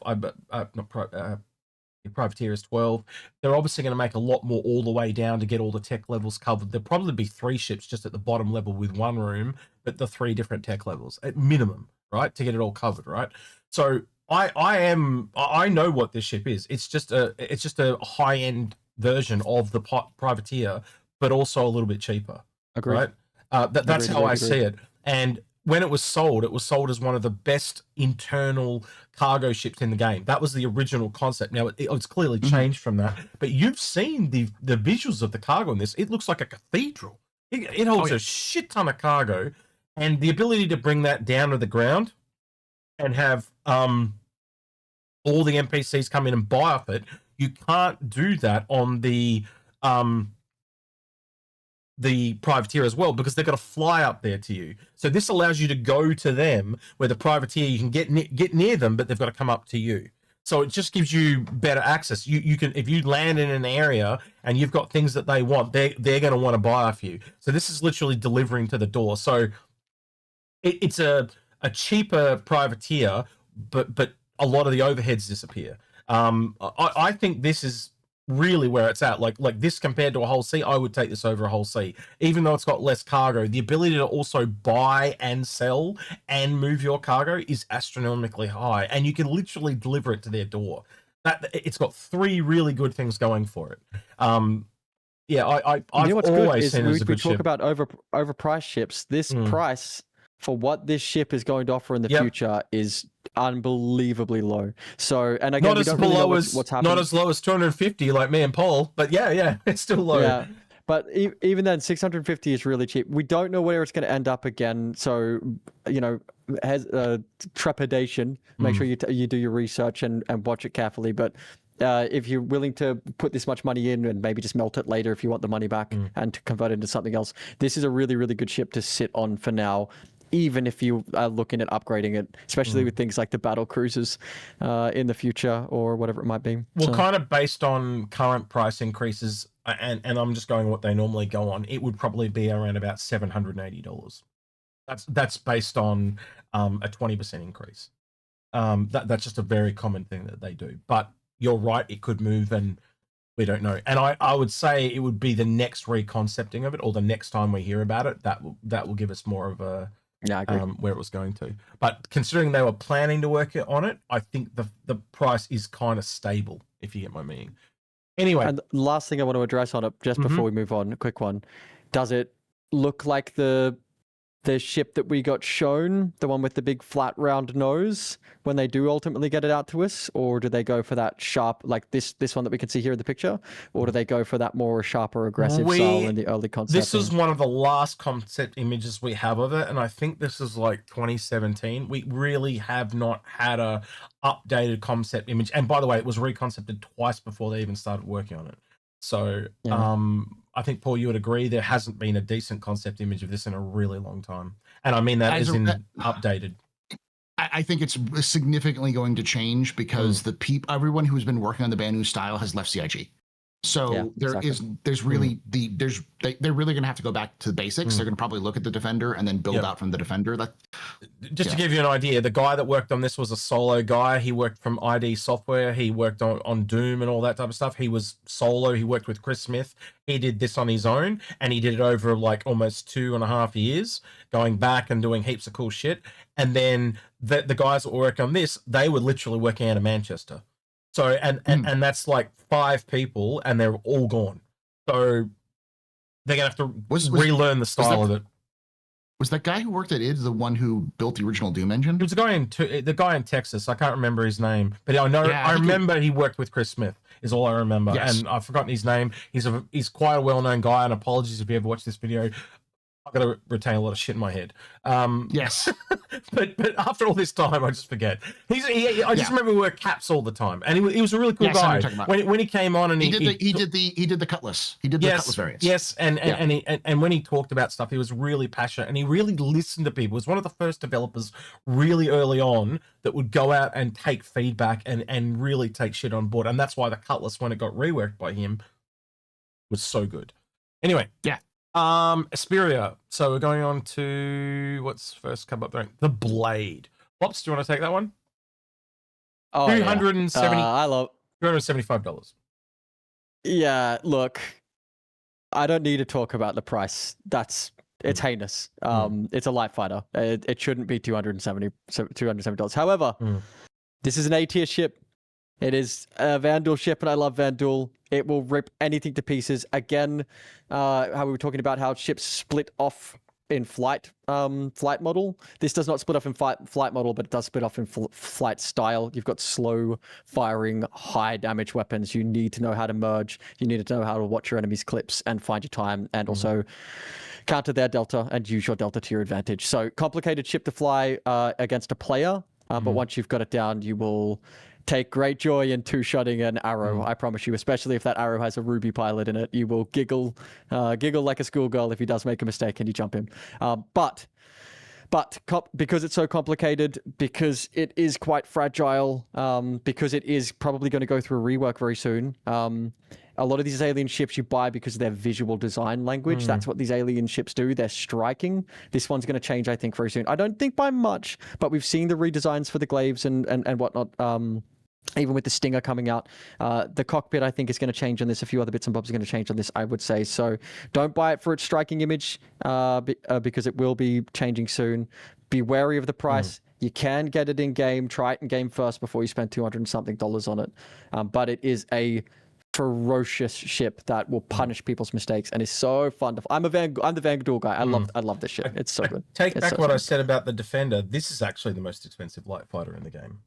The privateer is 12. They're obviously going to make a lot more all the way down to get all the tech levels covered. There'll probably be 3 ships just at the bottom level with 1 room, but the 3 different tech levels at minimum, right, to get it all covered, right? So I know what this ship is. It's just a high end version of the privateer, but also a little bit cheaper. Agreed. Right? That's how I see it. And when it was sold as one of the best internal cargo ships in the game. That was the original concept. Now it's clearly changed from that. But you've seen the visuals of the cargo in this. It looks like a cathedral. It holds a shit ton of cargo, and the ability to bring that down to the ground and have all the NPCs come in and buy off it. You can't do that on the privateer as well, because they've got to fly up there to you. So this allows you to go to them, where the privateer, you can get near them, but they've got to come up to you. So it just gives you better access. You can, if you land in an area and you've got things that they want, they're going to want to buy off you. So this is literally delivering to the door. So it's a cheaper privateer, but a lot of the overheads disappear. I think this is really where it's at. Like this compared to a whole sea, I would take this over a whole sea. Even though it's got less cargo, the ability to also buy and sell and move your cargo is astronomically high, and you can literally deliver it to their door. That it's got 3 really good things going for it. I've always seen it as a good ship. We talk about overpriced ships. This price for what this ship is going to offer in the future is unbelievably low. So, and again, not as low as what's happening. Not as low as 250, like me and Paul, but yeah, it's still low. Yeah, but even then, 650 is really cheap. We don't know where it's going to end up again. So, has trepidation. Make sure you do your research and watch it carefully. But if you're willing to put this much money in and maybe just melt it later if you want the money back and to convert it into something else, this is a really, really good ship to sit on for now. Even if you are looking at upgrading it, especially with things like the battle cruisers in the future or whatever it might be. Well, kind of based on current price increases, and I'm just going what they normally go on, it would probably be around about $780. That's based on a 20% increase. That's just a very common thing that they do. But you're right, it could move, and we don't know. And I would say it would be the next reconcepting of it, or the next time we hear about it, that will give us more of a where it was going to. But considering they were planning to work on it, I think the price is kind of stable, if you get my meaning. Anyway, and the last thing I want to address on it, just before we move on, a quick one. Does it look like the ship that we got shown, the one with the big flat round nose, when they do ultimately get it out to us? Or do they go for that sharp, like this one that we can see here in the picture? Or do they go for that more sharper, aggressive style in the early concept? This is one of the last concept images we have of it, and I think this is like 2017. We really have not had a updated concept image. And by the way, it was reconcepted twice before they even started working on it. So I think, Paul, you would agree there hasn't been a decent concept image of this in a really long time. And I mean that as in updated. I think it's significantly going to change because everyone who's been working on the Banu style has left CIG. So they're really going to have to go back to the basics. They're going to probably look at the Defender and then build out from the Defender. Just to give you an idea, the guy that worked on this was a solo guy. He worked from ID Software. He worked on Doom and all that type of stuff. He was solo. He worked with Chris Smith. He did this on his own, and he did it over like almost 2.5 years, going back and doing heaps of cool shit. And then the guys that work on this, they were literally working out of Manchester. So, and that's like 5 people, and they're all gone. So they're going to have to relearn the style of it. Was that guy who worked at id the one who built the original Doom engine? It was the guy in Texas. I can't remember his name, but I know I remember he worked with Chris Smith. Is all I remember, and I've forgotten his name. He's quite a well-known guy. And apologies if you ever watched this video. I've got to retain a lot of shit in my head. Yes. but after all this time, I just forget. I just remember we were caps all the time, and he was a really cool Yes, I know guy. what you're talking about. When he came on and he did the cutlass. He did the cutlass variants. Yes, and when he talked about stuff, he was really passionate, and he really listened to people. He was one of the first developers really early on that would go out and take feedback and really take shit on board, and that's why the cutlass, when it got reworked by him, was so good. Anyway, yeah. Asperia. So we're going on to what's first come up there? The Blade. Bops, do you want to take that one? Oh, $275. Yeah, look, I don't need to talk about the price. It's heinous. It's a light fighter. It shouldn't be $270. However, this is an A tier ship. It is a Vandal ship, and I love Vandal. It will rip anything to pieces. Again, how we were talking about how ships split off in flight model. This does not split off in flight model, but it does split off in flight style. You've got slow firing, high damage weapons. You need to know how to merge. You need to know how to watch your enemy's clips and find your time, and also counter their delta and use your delta to your advantage. So complicated ship to fly against a player, but once you've got it down, you will take great joy in two-shotting an arrow. I promise you, especially if that arrow has a Ruby pilot in it. You will giggle like a schoolgirl if he does make a mistake and you jump him. But because it's so complicated, because it is quite fragile, because it is probably going to go through a rework very soon. A lot of these alien ships you buy because of their visual design language. That's what these alien ships do. They're striking. This one's going to change, I think, very soon. I don't think by much, but we've seen the redesigns for the glaives and whatnot. Even with the Stinger coming out, the cockpit, I think, is going to change on this. A few other bits and bobs are going to change on this, I would say. So don't buy it for its striking image because it will be changing soon. Be wary of the price. You can get it in game. Try it in game first before you spend $200 and something on it. But it is a ferocious ship that will punish people's mistakes and is so fun to. I'm the Vanguard guy. I love this ship. It's so good. Take back what I said about the Defender. This is actually the most expensive light fighter in the game.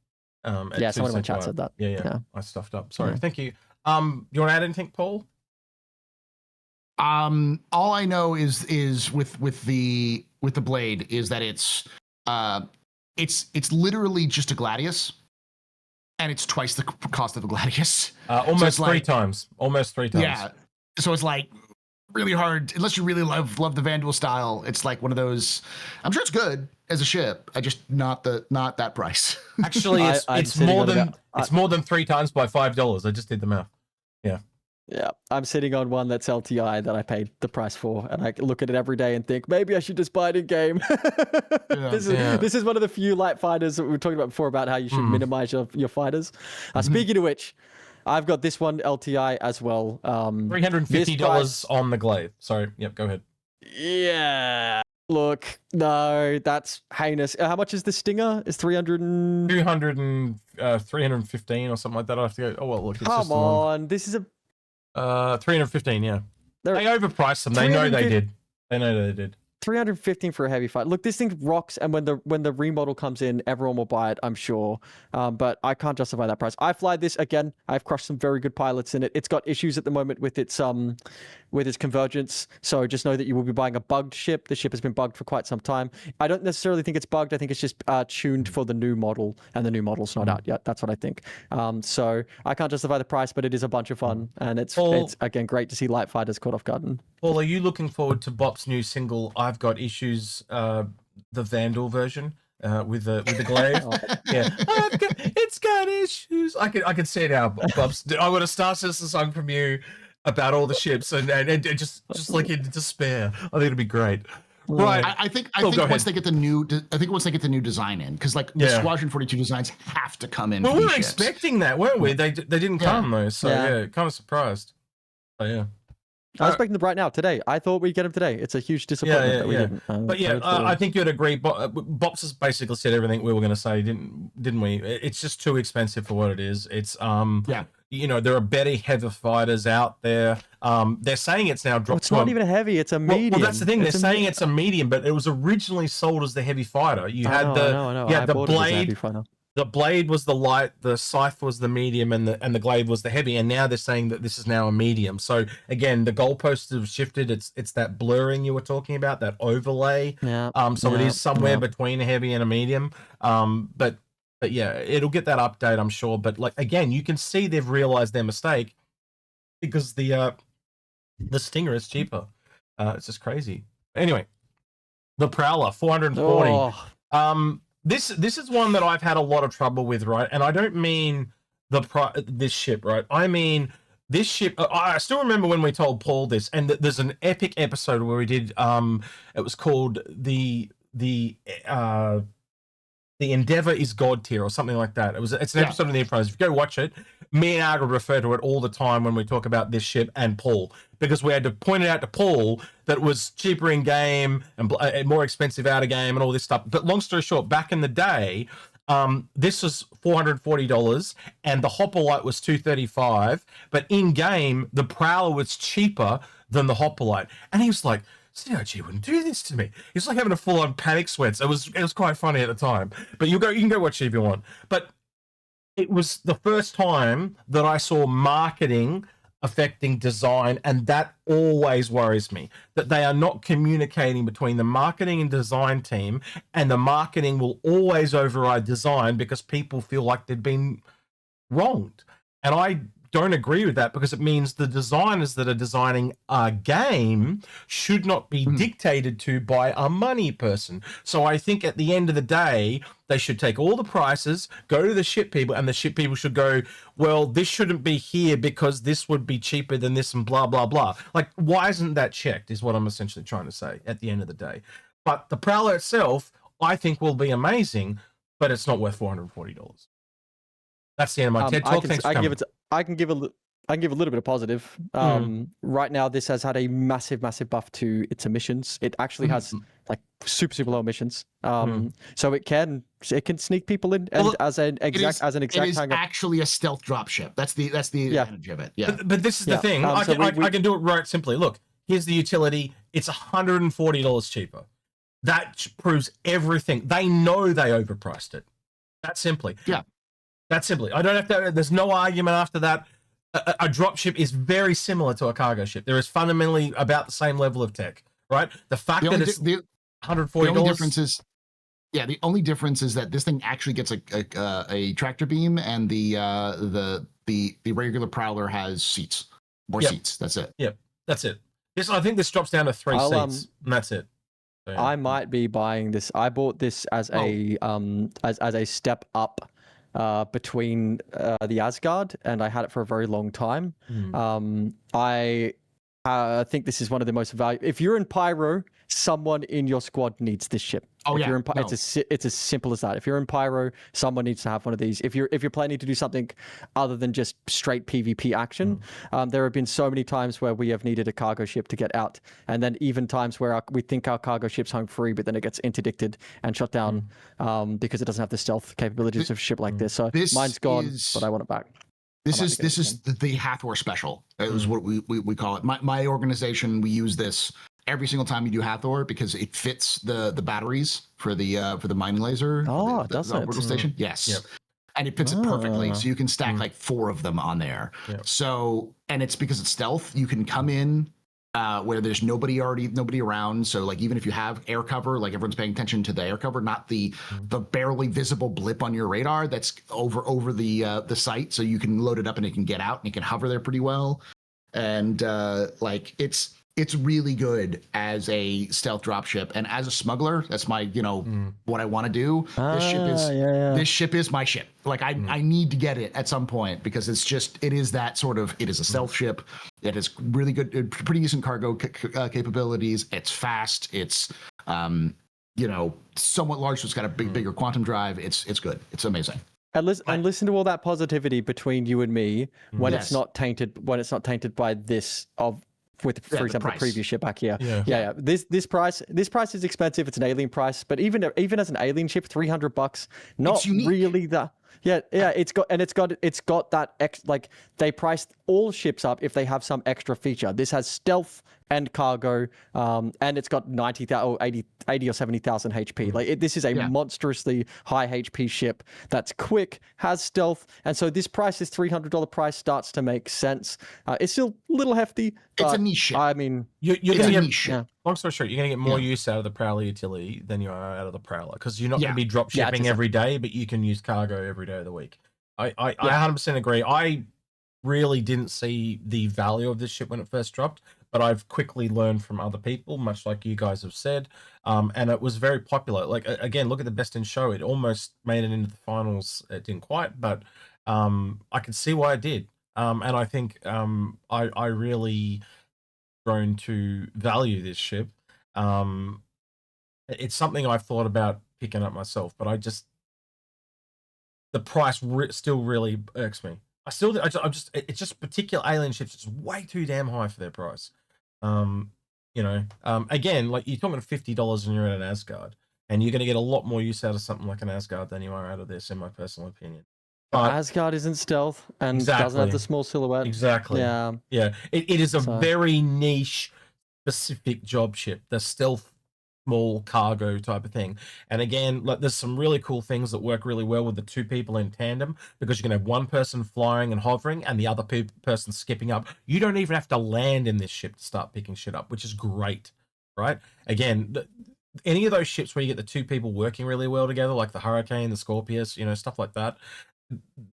Yeah, someone in my chat said that. Yeah. I stuffed up. Sorry. Thank you. You want to add anything, Paul? All I know is with the Blade is that it's literally just a Gladius, and it's twice the cost of a Gladius. Almost three times. Almost three times. Yeah. So it's like really hard unless you really love the Vandal style. It's like one of those. I'm sure it's good as a ship. I just not that price. Actually, it's more than 3 times by $5. I just did the math. Yeah, I'm sitting on one that's LTI that I paid the price for, and I look at it every day and think maybe I should just buy it in game. This is one of the few light fighters that we were talking about before about how you should minimize your fighters. Speaking of which, I've got this one LTI as well. $350 on the glaive. Sorry. Yep. Go ahead. Yeah. Look, no, that's heinous. How much is the Stinger? Is 300 315 or something like that. I have to go. Oh well, look. It's Come on, this is a 315. Yeah, they overpriced them. They know they did. They know they did. 315 for a heavy fight. Look, this thing rocks, and when the remodel comes in, everyone will buy it, I'm sure. But I can't justify that price. I fly this again. I've crushed some very good pilots in it. It's got issues at the moment with its convergence. So just know that you will be buying a bugged ship. The ship has been bugged for quite some time. I don't necessarily think it's bugged. I think it's just tuned for the new model, and the new model's not out yet. That's what I think. So I can't justify the price, but it is a bunch of fun, and it's again great to see light fighters caught off guard. Paul, are you looking forward to Bop's new single, I've Got Issues, the Vandal version with the glaive? Yeah. It's got issues. I can see it now, Bop's. I want to start this song from you about all the ships and just like in despair. I think it'd be great. Right. I think once they get the new design in, because like the Squadron 42 designs have to come in. Well, we were expecting that, weren't we? They didn't come though, so kind of surprised. Oh yeah. I was expecting them right now, today. I thought we'd get them today. It's a huge disappointment that we didn't. But I think you'd agree. Bops has basically said everything we were going to say, didn't we? It's just too expensive for what it is. It's you know, there are better heavy fighters out there. They're saying it's now dropped. It's not even a heavy. It's a medium. Well, that's the thing. They're saying it's a medium, but it was originally sold as the heavy fighter. You had the Blade. the blade was the light, the scythe was the medium, and the glaive was the heavy. And now they're saying that this is now a medium. So again, the goalposts have shifted. It's that blurring you were talking about, that overlay. Yeah. So it is somewhere between a heavy and a medium. But yeah, it'll get that update, I'm sure. But like again, you can see they've realized their mistake because the Stinger is cheaper. It's just crazy. Anyway, the Prowler 440. Oh. This is one that I've had a lot of trouble with, right? And I don't mean this ship, right? I mean this ship. I still remember when we told Paul this, and there's an epic episode where we did. It was called the Endeavor is God tier or something like that. It's an episode of the Inforunners. If you go watch it, me and Argo refer to it all the time when we talk about this ship and Paul, because we had to point it out to Paul that it was cheaper in game and more expensive out of game and all this stuff. But long story short, back in the day, this was $440 and the Hoplite was $235. But in game, the Prowler was cheaper than the Hoplite, and he was like, CRG wouldn't do this to me. It's like having a full-on panic sweats. It was quite funny at the time. But you can go watch it if you want. But it was the first time that I saw marketing affecting design, and that always worries me. That they are not communicating between the marketing and design team, and the marketing will always override design because people feel like they've been wronged. And I don't agree with that, because it means the designers that are designing a game should not be dictated to by a money person. So I think at the end of the day, they should take all the prices, go to the ship people, and the ship people should go, well, this shouldn't be here because this would be cheaper than this and blah, blah, blah. Like, why isn't that checked is what I'm essentially trying to say at the end of the day. But the Prowler itself, I think will be amazing, but it's not worth $440. That's the end of my TED talk. I can give a little bit of positive. Right now, this has had a massive buff to its emissions. It actually has like super low emissions. So it can sneak people in, and as an exact it is actually a stealth dropship. That's the advantage of it. Yeah. But this is the thing. I can do it right simply. Look, here's the utility. It's $140 cheaper. That proves everything. They know they overpriced it. That simply. Yeah. That simply. I don't have to. There's no argument after that. A dropship is very similar to a cargo ship. There is fundamentally about the same level of tech, right? The fact that it's $140. The only difference is that this thing actually gets a tractor beam, and the regular Prowler has seats, more seats. That's it. Yep, that's it. I think this drops down to 3 seats, and that's it. So, yeah. I might be buying this. I bought this as a step up between the Asgard, and I had it for a very long time. I think this is one of the most valuable. If you're in Pyro, someone in your squad needs this ship. It's as simple as that. If you're in Pyro, someone needs to have one of these. If you're planning to do something other than just straight PvP action, there have been so many times where we have needed a cargo ship to get out, and then even times where we think our cargo ship's home free, but then it gets interdicted and shut down because it doesn't have the stealth capabilities of a ship like this. So mine's gone, but I want it back. This is the Hathor special. It was what we call it. My organization, we use this every single time you do Hathor because it fits the batteries for the mining laser. Oh, does it? Orbital station. Yes. Yep. And it fits it perfectly, so you can stack like 4 of them on there. Yep. So, and it's because it's stealth, you can come in where there's nobody around. So like even if you have air cover, like everyone's paying attention to the air cover, not the barely visible blip on your radar that's over the site. So you can load it up and it can get out and it can hover there pretty well. And like it's really good as a stealth dropship, and as a smuggler, that's my what I want to do. This ship is my ship. Like I need to get it at some point because it is a stealth ship. It has really good, pretty decent cargo capabilities. It's fast. It's somewhat large, so it's got a bigger quantum drive. It's good. It's amazing. And listen to all that positivity between you and me when it's not tainted by this for example, the previous ship back here. Yeah. This price is expensive. It's an alien price, but even as an alien ship, $300, not really that. Yeah. It's got that like they priced all ships up if they have some extra feature. This has stealth and cargo, and it's got 90,000 or 80 or 70,000 HP. Like this is a monstrously high HP ship that's quick, has stealth, and so this price, this $300 price, starts to make sense. It's still a little hefty. But, it's a niche ship. I mean, you're going to get yeah. long story short, you're going to get more use out of the Prowler utility than you are out of the Prowler, because you're not going to be drop shipping every day, but you can use cargo every day of the week. I 100% agree. I really didn't see the value of this ship when it first dropped, but I've quickly learned from other people, much like you guys have said, and it was very popular. Like, again, look at the best in show. It almost made it into the finals. It didn't quite, but I can see why it did. And I think I really grown to value this ship. It's something I've thought about picking up myself, but the price still really irks me. It's just particular alien ships. It's way too damn high for their price. Again, like you're talking $50 and you're at an Asgard, and you're going to get a lot more use out of something like an Asgard than you are out of this, in my personal opinion. But Asgard isn't stealth and doesn't have the small silhouette. Exactly. Yeah. Yeah. It is a very niche, specific job ship. The stealth, small cargo type of thing. And again, like there's some really cool things that work really well with the two people in tandem, because you can have one person flying and hovering and the other person skipping up. You don't even have to land in this ship to start picking shit up, which is great, right? Again, any of those ships where you get the two people working really well together, like the Hurricane, the Scorpius, stuff like that,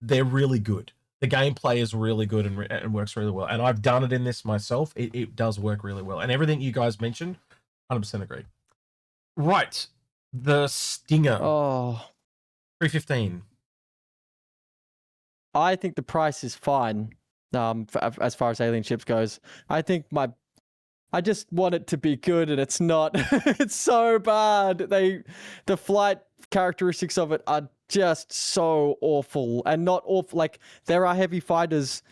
they're really good. The gameplay is really good and works really well. And I've done it in this myself. It does work really well. And everything you guys mentioned, 100% agree. Right. The Stinger. Oh. $315. I think the price is fine. As far as alien ships goes, I think I just want it to be good, and it's not. It's so bad. The flight characteristics of it are just so awful, and not awful. Like, there are heavy fighters,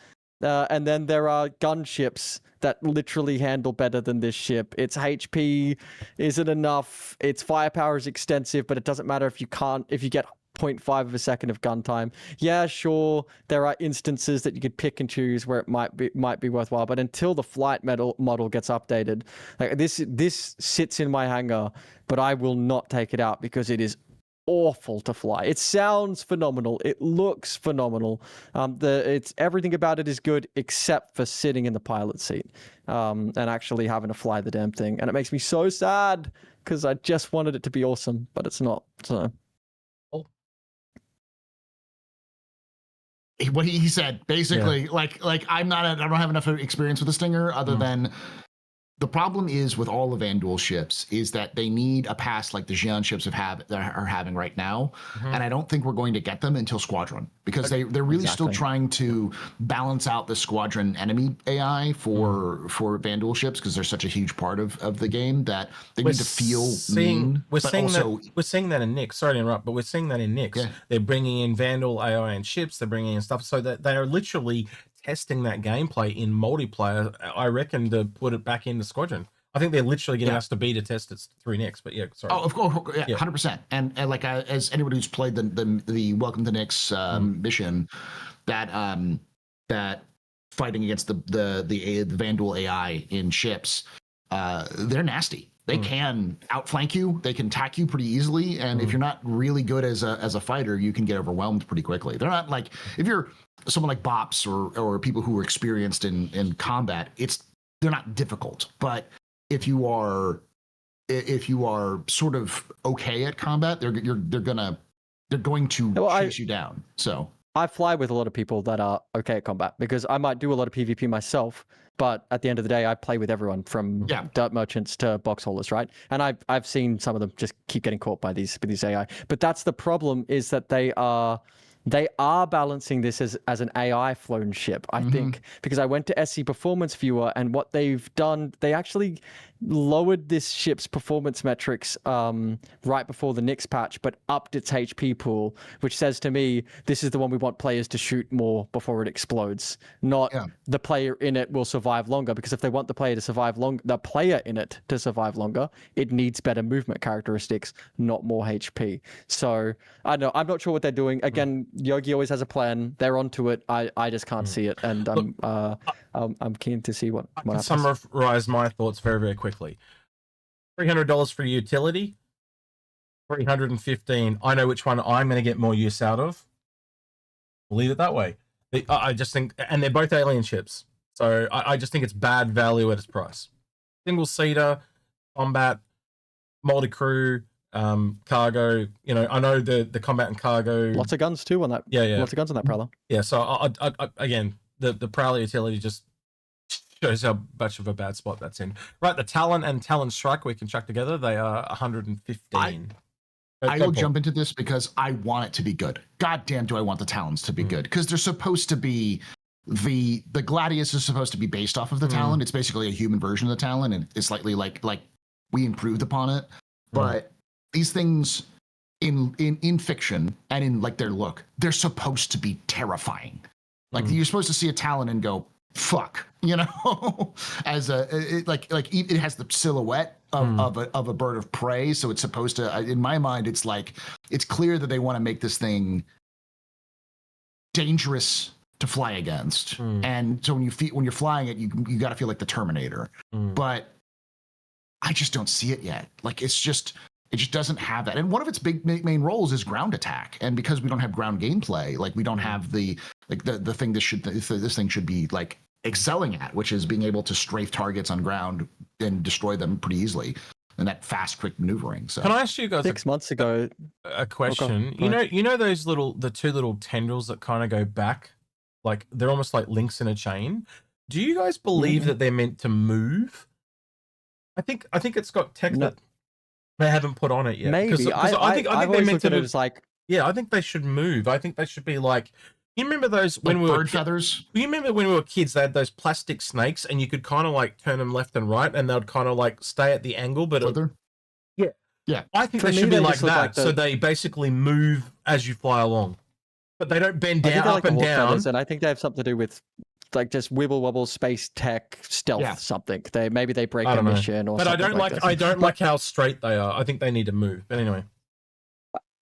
and then there are gunships that literally handle better than this ship. Its HP isn't enough. Its firepower is extensive, but it doesn't matter if you get 0.5 of a second of gun time. Yeah, sure, there are instances that you could pick and choose where it might be worthwhile, but until the flight model gets updated, like this sits in my hangar, but I will not take it out because it is awful to fly. It sounds phenomenal. It looks phenomenal. It's everything about it is good except for sitting in the pilot seat and actually having to fly the damn thing. And it makes me so sad because I just wanted it to be awesome, but it's not. So. What he said basically, like I don't have enough experience with the Stinger other than. The problem is with all of Vanduul's ships is that they need a pass like the Xi'an ships that are having right now, and I don't think we're going to get them until Squadron, because they're really still trying to balance out the Squadron enemy AI for Vanduul ships, because they're such a huge part of the game that they need to feel mean. We're seeing that in Nyx. Sorry to interrupt, but we're seeing that in Nyx. Yeah. They're bringing in Vanduul AI and ships. They're bringing in stuff so that they are literally testing that gameplay in multiplayer. I reckon to put it back into Squadron. I think they're literally getting us to beta test it through Nyx. But yeah, sorry. Oh, of course, 100%. And like as anybody who's played the Welcome to Nyx mission, that fighting against the Vanduul AI in ships, they're nasty. They can outflank you. They can attack you pretty easily. And if you're not really good as a fighter, you can get overwhelmed pretty quickly. They're not like, if you're someone like Bops or people who are experienced in combat, they're not difficult. But if you are sort of okay at combat, they're going to chase you down. So I fly with a lot of people that are okay at combat, because I might do a lot of PvP myself, but at the end of the day, I play with everyone from dirt merchants to box haulers, right? And I've seen some of them just keep getting caught by these AI. But that's the problem, is that they are balancing this as an AI flown ship, I think, because I went to SC Performance Viewer, and what they've done, they actually lowered this ship's performance metrics right before the Nyx patch, but upped its HP pool, which says to me, this is the one we want players to shoot more before it explodes, not the player in it will survive longer, because if they want the player in it to survive longer, it needs better movement characteristics, not more HP. So I don't know, I'm not sure what they're doing. Again, Yogi always has a plan. They're onto it. I just can't see it, and I'm keen to see what I can happens. summarize my thoughts very, very quickly. $300 for utility. 315. I know which one I'm going to get more use out of. We'll leave it that way. I just think, and they're both alien ships, so I just think it's bad value at its price. Single seater, combat, multi crew, cargo. You know, I know the combat and cargo. Lots of guns too on that. Yeah. Lots of guns on that Prowler. Yeah. So I again, the Prowler utility just shows how much of a bad spot that's in. Right, the Talon and Talon Strike we can chuck together. They are 115. I will jump into this because I want it to be good. God damn, do I want the Talons to be good? Because they're supposed to be the Gladius is supposed to be based off of the Talon. It's basically a human version of the Talon, and it's slightly like we improved upon it. But these things in fiction and in like their look, they're supposed to be terrifying. Like you're supposed to see a Talon and go, fuck, you know, as it has the silhouette of a bird of prey, so it's supposed to. In my mind, it's like it's clear that they want to make this thing dangerous to fly against, and so when you're flying it, you got to feel like the Terminator. But I just don't see it yet. Like it just doesn't have that. And one of its big main roles is ground attack, and because we don't have ground gameplay, like we don't have the thing this thing should be like excelling at, which is being able to strafe targets on ground and destroy them pretty easily, and that fast, quick maneuvering. So can I ask you guys 6 months ago a question? You know those the two little tendrils that kind of go back, like they're almost like links in a chain. Do you guys believe that they're meant to move? I think it's got tech that they haven't put on it yet. Maybe I think they're meant to move. Like, yeah, I think they should move. I think they should be like. You remember those when we were bird feathers? You remember when we were kids? They had those plastic snakes, and you could kind of like turn them left and right, and they'd kind of like stay at the angle. But yeah, I think they should be like that. So they basically move as you fly along, but they don't bend down up and down. And I think they have something to do with like just wibble wobble space tech stealth something. They break a mission or. But something I don't like how straight they are. I think they need to move. But anyway.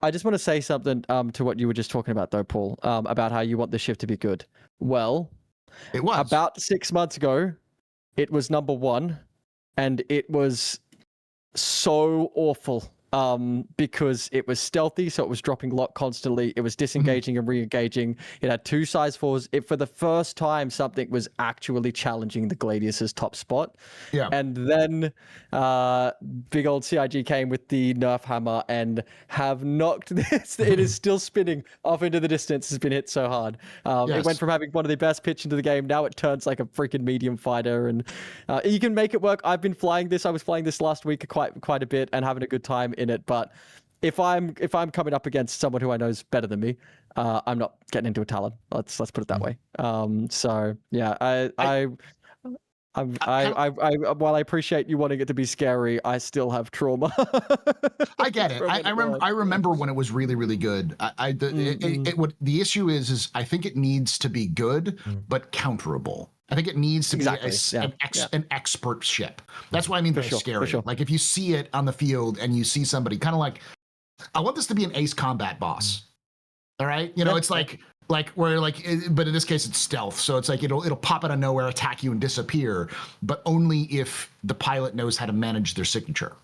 I just want to say something to what you were just talking about, though, Paul, about how you want the shift to be good. Well, it was about 6 months ago. It was number 1, and it was so awful because it was stealthy, so it was dropping lock constantly. It was disengaging and re-engaging. It had 2 size 4s. For the first time, something was actually challenging the Gladius's top spot. Yeah. And then big old CIG came with the nerf hammer and have knocked this. It is still spinning off into the distance. It's been hit so hard. It went from having one of the best pitch into the game. Now it turns like a freaking medium fighter, and you can make it work. I've been flying this. I was flying this last week quite a bit and having a good time in it. But if I'm coming up against someone who I know is better than me, I'm not getting into a Talon. Let's put it that way. So yeah, while I appreciate you wanting it to be scary, I still have trauma. I get it. I remember when it was really, really good. The issue is I think it needs to be good, but counterable. I think it needs to be an expert ship. That's what I mean by scary. Sure. Like if you see it on the field and you see somebody kind of like, I want this to be an ace combat boss. All right. You know, it's like where but in this case it's stealth. So it's like, it'll pop out of nowhere, attack you and disappear, but only if the pilot knows how to manage their signature.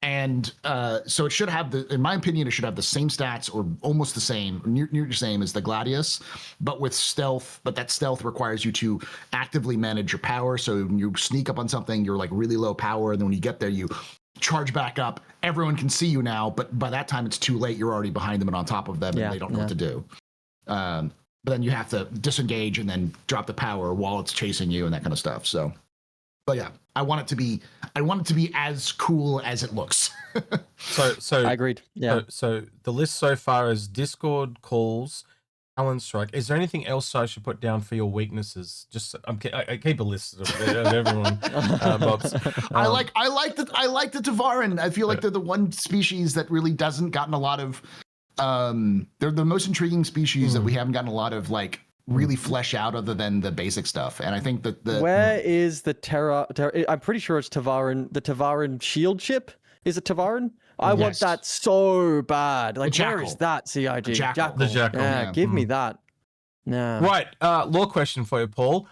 And so it should have in my opinion, it should have the same stats or almost the same, near the same as the Gladius, but with stealth. But that stealth requires you to actively manage your power. So when you sneak up on something, you're like really low power. And then when you get there, you charge back up. Everyone can see you now, but by that time it's too late. You're already behind them and on top of them, and they don't know what to do. But then you have to disengage and then drop the power while it's chasing you and that kind of stuff. So. But yeah, I want it to be as cool as it looks. so I agreed. Yeah. So the list so far is Discord calls, Talon Strike. Is there anything else I should put down for your weaknesses? Just I keep a list of everyone. Bops. I like the Tavaran. I feel like they're the one species that really doesn't gotten a lot of. They're the most intriguing species that we haven't gotten a lot of like. Really flesh out other than the basic stuff. And I think that where is the Terra I'm pretty sure it's Tavaran, the Tavaran shield ship. Is it Tavaran? I want Yes. that so bad. Like, where is jackal. that CIG? The jackal. The jackal. Yeah, Yeah. give me that. Yeah. Right. Law question for you, Paul.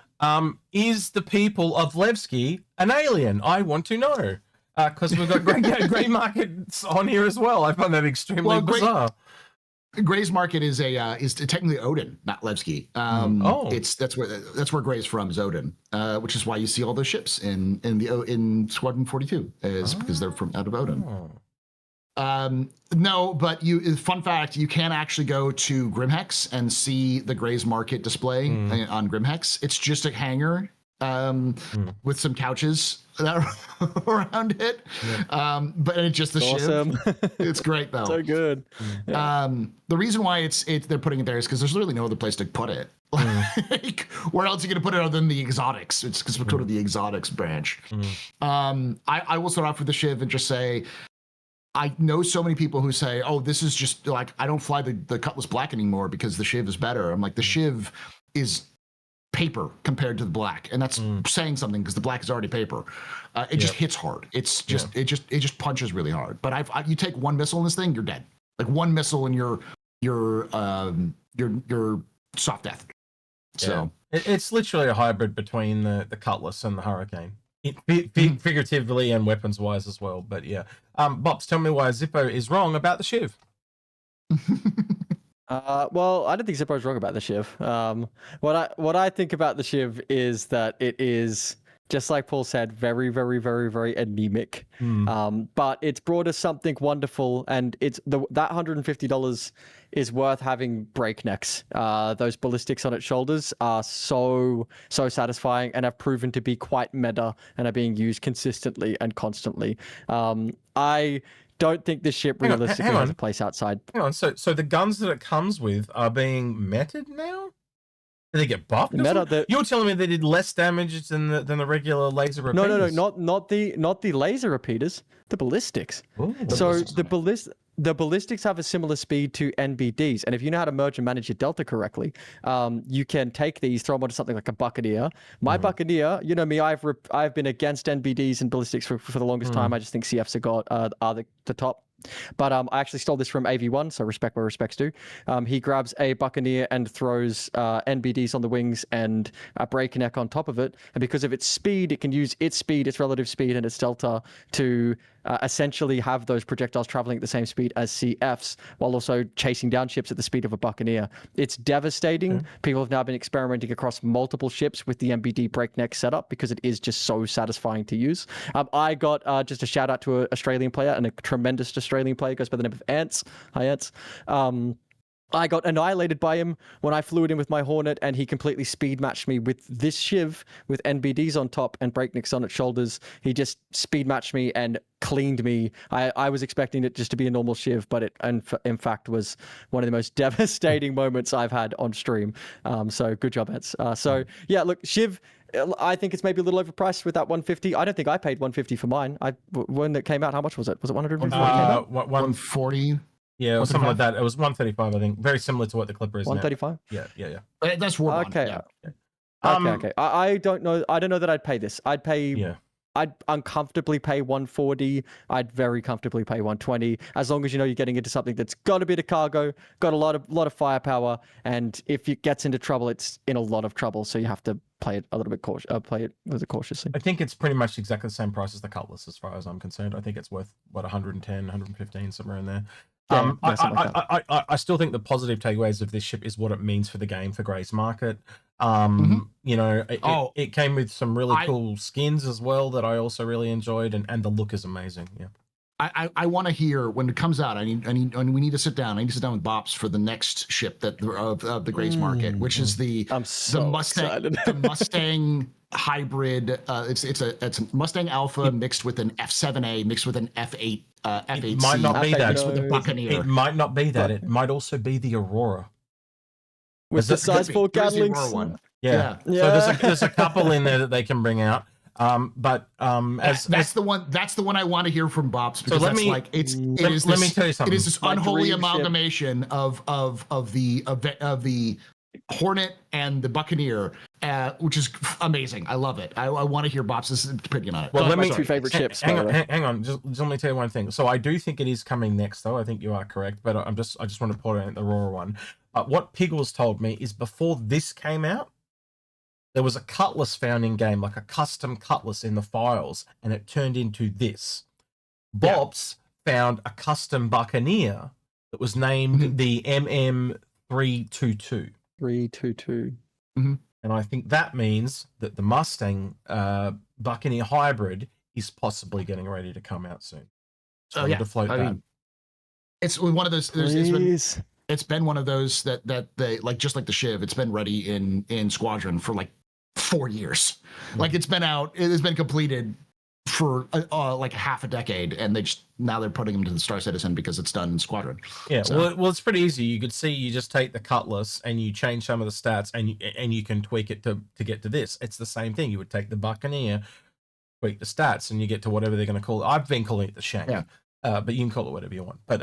Is the people of Levski an alien? I want to know. Because we've got grey markets on here as well. I find that extremely bizarre. Gray's Market is technically Odin, not Levski. That's where Gray's from, is Odin, which is why you see all those ships in Squadron 42, because they're from out of Odin. No, but fun fact, you can actually go to Grimhex and see the Gray's Market display on Grimhex. It's just a hangar with some couches around it. But it's just the awesome. ship. It's great though. So good. Yeah. The reason why they're putting it there is because there's literally no other place to put it. Like, where else are you going to put it other than the exotics? It's because we go to the exotics branch. I will start off with the Shiv and just say, I know so many people who say, oh, this is just like, I don't fly the Cutlass Black anymore because the Shiv is better. I'm like, the Shiv is paper compared to the black, and that's saying something because the black is already paper. It just hits hard. It's just it just punches really hard. But you take one missile in this thing, you're dead. Like one missile and you're soft death. So it's literally a hybrid between the Cutlass and the Hurricane, figuratively and weapons wise as well. But yeah, Bops, tell me why Zippo is wrong about the Shiv. Well, I don't think Zippo's wrong about the Shiv. What I think about the Shiv is that it is, just like Paul said, very, very, very, very anemic. But it's brought us something wonderful, and that $150 is worth having breaknecks. Those ballistics on its shoulders are so satisfying and have proven to be quite meta and are being used consistently and constantly. I don't think this ship realistically has a place outside. Hang on, so the guns that it comes with are being meted now? Did they get buffed? You're telling me they did less damage than the regular laser repeaters? No, not the laser repeaters, the ballistics. Ooh. So the ballistics have a similar speed to NBDs, and if you know how to merge and manage your delta correctly, you can take these, throw them onto something like a Buccaneer. My Buccaneer, you know me, I've been against NBDs and ballistics for the longest time. I just think CFs are the top. But I actually stole this from AV1, so respect where respect's due. He grabs a Buccaneer and throws NBDs on the wings and a breakneck on top of it. And because of its speed, it can use its speed, its relative speed, and its delta to essentially have those projectiles traveling at the same speed as CFs, while also chasing down ships at the speed of a Buccaneer. It's devastating. People have now been experimenting across multiple ships with the NBD breakneck setup because it is just so satisfying to use. I got just a shout out to an Australian player, and a tremendous Australian player, goes by the name of Ants. Hi, Ants. I got annihilated by him when I flew it in with my Hornet, and he completely speed matched me with this Shiv with NBDs on top and breaknecks on its shoulders. He just speed matched me and cleaned me. I was expecting it just to be a normal Shiv, but it in fact was one of the most devastating moments I've had on stream. So good job, Eds. So yeah, look, Shiv, I think it's maybe a little overpriced with that 150. I don't think I paid 150 for mine. When it came out, how much was it? Was it 150? 140. Yeah, or something like that. It was 135, I think. Very similar to what the Clipper is 135? now. Yeah. That's Warbond. Okay. Yeah. Okay. I don't know. I don't know that I'd pay this. I'd pay. Yeah. I'd uncomfortably pay 140. I'd very comfortably pay 120, as long as you know you're getting into something that's got a bit of cargo, got a lot of firepower, and if it gets into trouble, it's in a lot of trouble. So you have to play it a little bit cautiously. I think it's pretty much exactly the same price as the Cutlass, as far as I'm concerned. I think it's worth 110, 115, somewhere in there. Yeah, I still think the positive takeaways of this ship is what it means for the game for Gray's Market. You know, it came with some really cool skins as well that I also really enjoyed, and the look is amazing. Yeah. I want to hear when it comes out. We need to sit down. I need to sit down with Bops for the next ship of the Gray's Market, which is the Mustang, the Mustang hybrid. It's a Mustang Alpha mixed with an F7A mixed with an F8. F8C. It might not be that. With the Buccaneer. It might not be that. It might also be the Aurora. With the size 4 Gatlings. One. Yeah. So there's a couple in there that they can bring out. That's the one I want to hear from Bops, because let me tell you something. It is this unholy amalgamation of the Hornet and the Buccaneer, which is amazing. I love it. I want to hear Bops' opinion on it. Well, let me. two favorite ships. Hang by the on, way. hang on. Just let me tell you one thing. So I do think it is coming next, though. I think you are correct, but I just want to point out the Aurora one. What Piggles told me is before this came out, there was a cutlass found in game, like a custom cutlass in the files, and it turned into this. Bops found a custom Buccaneer that was named the MM322. 322. And I think that means that the Mustang Buccaneer hybrid is possibly getting ready to come out soon. So yeah, to float I that. mean, it's one of those. It's been one of those that they like, just like the Shiv. It's been ready in Squadron for like 4 years. Like it's been out. It has been completed for like half a decade, and now they're putting them to the Star Citizen because it's done in Squadron. Yeah, So. well, it's pretty easy. You could see you just take the Cutlass and you change some of the stats, and you can tweak it to get to this. It's the same thing. You would take the Buccaneer, tweak the stats, and you get to whatever they're going to call it. I've been calling it the Shank, but you can call it whatever you want. But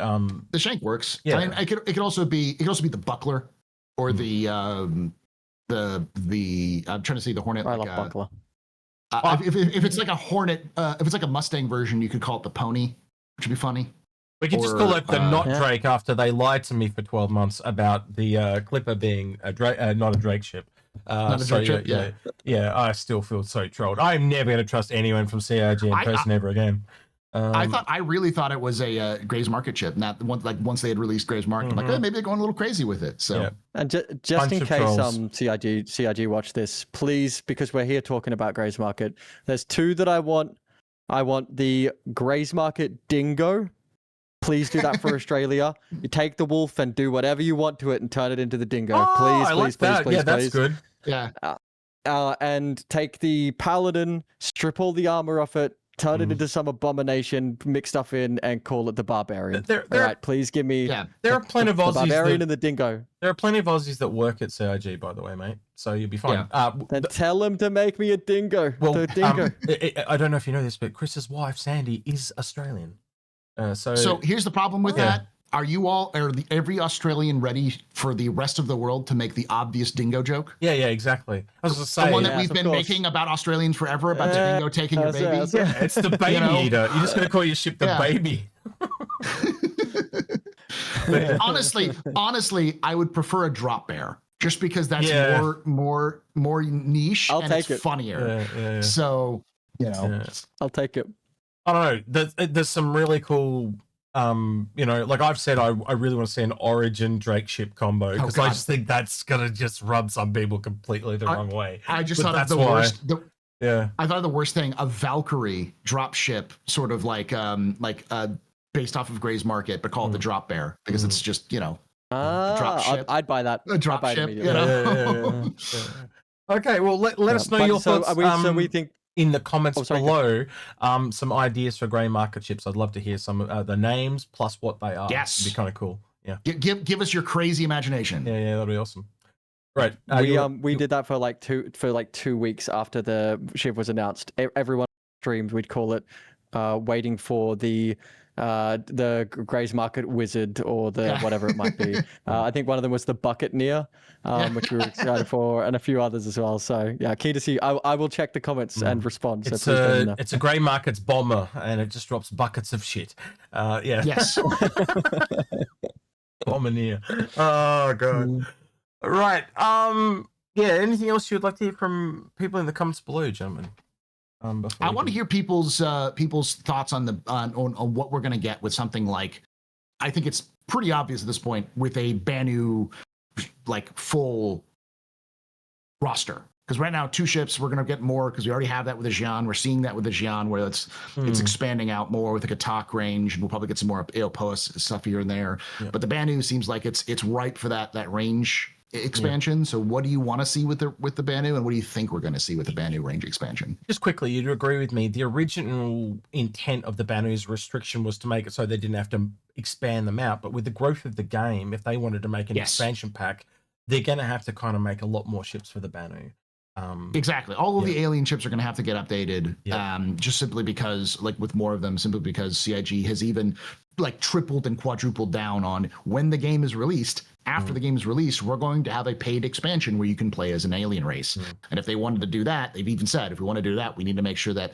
the Shank works. Yeah, I mean, it could also be the Buckler, or the I'm trying to say the Hornet. I like, love Buckler. If it's like a Hornet, if it's like a Mustang version, you could call it the Pony, which would be funny. we could just call it the Not Drake after they lied to me for 12 months about the Clipper being a Drake, not a Drake ship. Not a Drake ship, yeah. I still feel so trolled. I'm never going to trust anyone from CIG in person ever again. I really thought it was a Gray's Market chip. Not once they had released Gray's Market, I'm like, maybe they're going a little crazy with it. So, and just in case CIG watch this, please, because we're here talking about Gray's Market. There's two that I want. I want the Gray's Market Dingo. Please do that for Australia. You take the wolf and do whatever you want to it and turn it into the dingo. Please. Yeah, that's good. Yeah. And take the paladin, strip all the armor off it, turn it into some abomination, mix stuff in, and call it the barbarian. All right, please give me. Yeah. There are plenty of Aussies. The barbarian and the dingo. There are plenty of Aussies that work at CIG, by the way, mate. So you'll be fine. Yeah. Then tell them to make me a dingo. Well, the dingo. I don't know if you know this, but Chris's wife Sandy is Australian. So here's the problem with that. Are you all, every Australian ready for the rest of the world to make the obvious dingo joke? Yeah, exactly. I was just saying. The one that we've been making about Australians forever, about the dingo taking your baby. Yeah, it's the baby eater. You're just going to call your ship the baby. honestly, I would prefer a drop bear, just because that's more niche and it's funnier. Yeah. So, I'll take it. I don't know. There's some really cool, like I've said, I really want to see an Origin Drake ship combo, because I just think that's gonna just rub some people completely the wrong way. I just thought the worst. I thought the worst thing, a Valkyrie drop ship, sort of like based off of Gray's Market, but call it the drop bear, because it's just drop ship. I'd buy that. A drop ship. Yeah. Okay, well let us know your thoughts. So we think. In the comments below, some ideas for Grey Market ships. I'd love to hear some of the names plus what they are. Yes, it'd be kind of cool. Yeah, give us your crazy imagination. Yeah, that'd be awesome. Right, we did that for 2 weeks after the ship was announced. Everyone streamed. We'd call it waiting for the Gray's Market Wizard, or the whatever it might be. I think one of them was the Buccaneer, which we were excited for, and a few others as well. So yeah, keen to see. I will check the comments and respond. It's so it's a Grey Market's bomber, and it just drops buckets of shit. Yes. Bomberneer. Oh god. Right. Anything else you'd like to hear from people in the comments below, gentlemen? I want to hear people's thoughts on what we're going to get with something like, I think it's pretty obvious at this point, with a Banu full roster. Because right now, 2 ships, we're going to get more because we already have that with the Xi'an. We're seeing that with the Xi'an, where it's expanding out more with the Katak range, and we'll probably get some more Eopoas stuff here and there. Yeah. But the Banu seems like it's ripe for that range expansion. Yeah. So what do you want to see with the Banu, and what do you think we're going to see with the Banu range expansion? Just quickly, you'd agree with me, the original intent of the Banu's restriction was to make it so they didn't have to expand them out, but with the growth of the game, if they wanted to make an expansion pack, they're going to have to kind of make a lot more ships for the Banu. Exactly. All of the alien ships are going to have to get updated, just simply because, with more of them, simply because CIG has even tripled and quadrupled down on, when the game is released, after the game is released, we're going to have a paid expansion where you can play as an alien race. And if they wanted to do that, they've even said, if we want to do that, we need to make sure that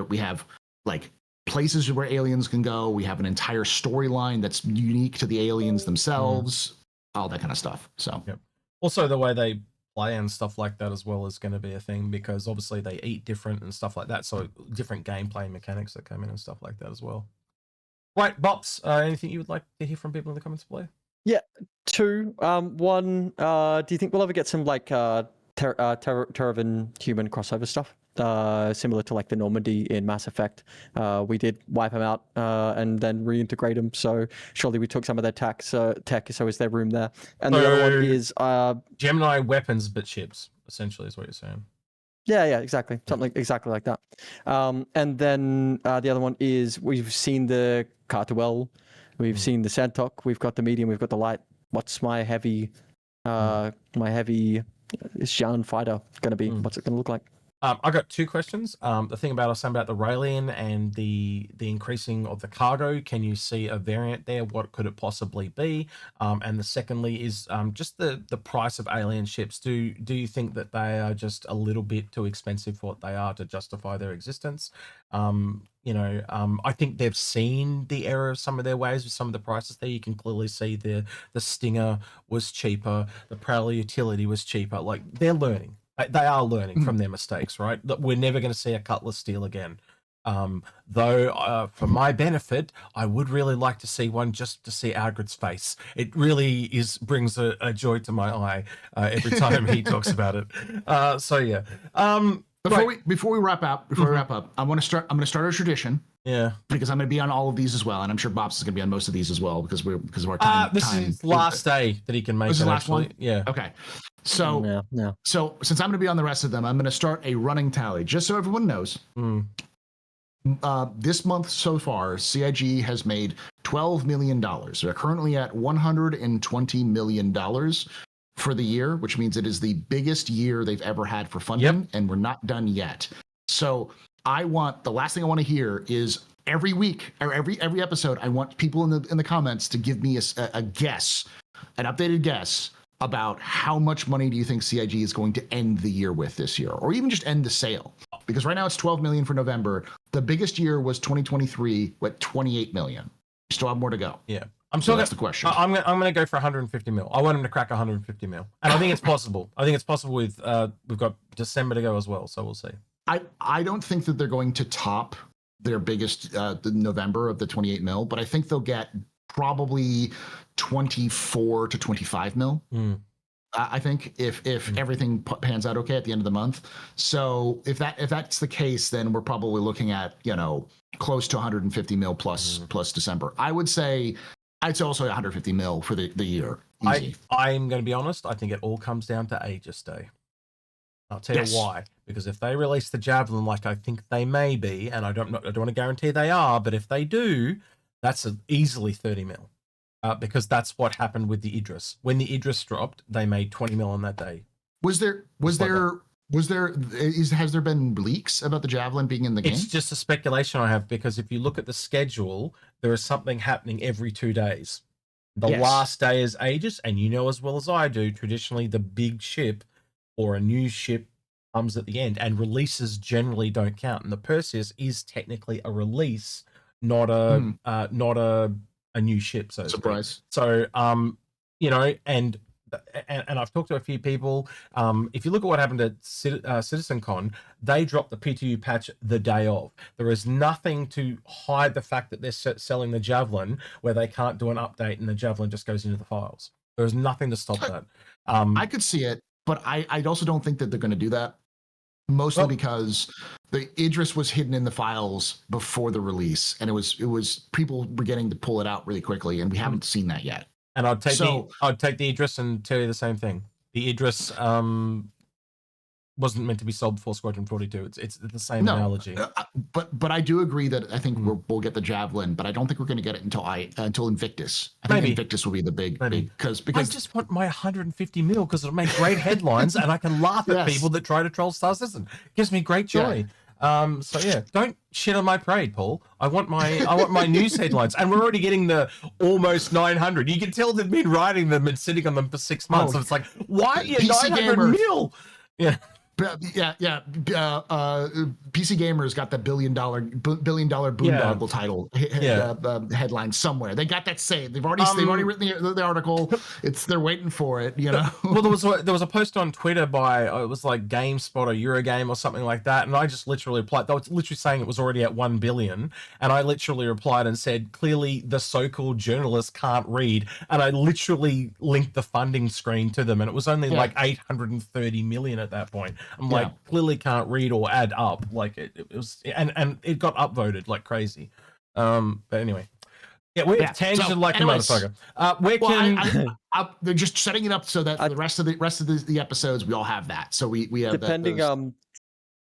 we have like places where aliens can go. We have an entire storyline that's unique to the aliens themselves, all that kind of stuff. So also the way they play and stuff like that as well is going to be a thing, because obviously they eat different and stuff like that. So different gameplay mechanics that come in and stuff like that as well. Right, Bops, anything you would like to hear from people in the comments below? Yeah, two. One, do you think we'll ever get some like Terravan human crossover stuff? Similar to like the Normandy in Mass Effect. We did wipe them out and then reintegrate them. So surely we took some of their tech. So is there room there? And the other one is Gemini weapons but ships, essentially, is what you're saying. Yeah, exactly. Something exactly like that. And then the other one is we've seen the Cartwell, we've seen the Santok, we've got the medium, we've got the light. What's my heavy Xian fighter going to be? What's it going to look like? I got two questions. The thing about I was saying about the Raelian and the increasing of the cargo, can you see a variant there? What could it possibly be? And the secondly is just the price of alien ships. Do you think that they are just a little bit too expensive for what they are to justify their existence? I think they've seen the error of some of their ways with some of the prices there. You can clearly see the Stinger was cheaper, the Prowler utility was cheaper. Like, they're learning. They are learning from their mistakes, right? That we're never going to see a Cutlass Steel again. Though, for my benefit, I would really like to see one just to see Algrid's face. It really brings a joy to my eye every time he talks about it. So yeah. Before we wrap up, I'm going to start a tradition. Yeah. Because I'm going to be on all of these as well, and I'm sure Bops is going to be on most of these as well because of our time. This is last day that he can make. This is the last actually. one. Yeah. Okay. So So since I'm going to be on the rest of them, I'm going to start a running tally just so everyone knows. This month so far, CIG has made $12 million. They're currently at $120 million for the year, which means it is the biggest year they've ever had for funding, and we're not done yet. So the last thing I want to hear is every week or every episode, I want people in the comments to give me a guess, an updated guess about how much money do you think CIG is going to end the year with this year, or even just end the sale? Because right now it's 12 million for November. The biggest year was 2023 with 28 million. We still have more to go. Yeah. That's the question. I'm gonna go for 150 mil. I want him to crack 150 mil, and I think it's possible. I think it's possible with we've got December to go as well, so we'll see. I don't think that they're going to top their biggest the November of the 28 mil, but I think they'll get probably 24 to 25 mil. I think if everything pans out okay at the end of the month. So if that's the case, then we're probably looking at close to 150 mil plus December. I'd say also 150 mil for the year. Easy. I'm going to be honest. I think it all comes down to Aegis Day. I'll tell you why. Because if they release the Javelin like I think they may be, and I don't want to guarantee they are, but if they do, that's easily 30 mil. Because that's what happened with the Idris. When the Idris dropped, they made 20 mil on that day. Has there been leaks about the Javelin being in the game? It's just a speculation I have, because if you look at the schedule, there is something happening every 2 days. The last day is Aegis, and you know as well as I do, traditionally the big ship or a new ship comes at the end, and releases generally don't count. And the Perseus is technically a release, not a new ship. So surprise. So and I've talked to a few people. If you look at what happened at CitizenCon, they dropped the PTU patch the day of. There is nothing to hide the fact that they're selling the Javelin where they can't do an update and the Javelin just goes into the files. There's nothing to stop that. I could see it, but I also don't think that they're going to do that. Mostly because the Idris was hidden in the files before the release, and it was people were getting to pull it out really quickly, and we haven't seen that yet. And I'd take the Idris and tell you the same thing. The Idris wasn't meant to be sold before Squadron 42. It's the same analogy. But I do agree that I think we'll get the Javelin, but I don't think we're going to get it until Invictus. I think Invictus will be the big because I just want my 150 mil because it'll make great headlines and I can laugh at people that try to troll Star Citizen. It gives me great joy. So yeah, don't shit on my parade, Paul. I want my news headlines, and we're already getting the almost 900. You can tell they've been writing them and sitting on them for 6 months. So it's like, why are you PC 900 Gamer. mil? Yeah. PC Gamer's got the billion dollar boondoggle title headline somewhere. They got that saved. They've already written the article. They're waiting for it. You know. Well, there was a post on Twitter by it was like GameSpot or Eurogame or something like that, and I just literally replied. They were literally saying it was already at 1 billion, and I literally replied and said, clearly the so-called journalists can't read, and I literally linked the funding screen to them, and it was only like 830 million at that point. I'm like, clearly can't read or add up. Like it was, and it got upvoted like crazy. But anyway, we're tangent like a motherfucker. They're just setting it up so that for the rest of the episodes we all have that. So we have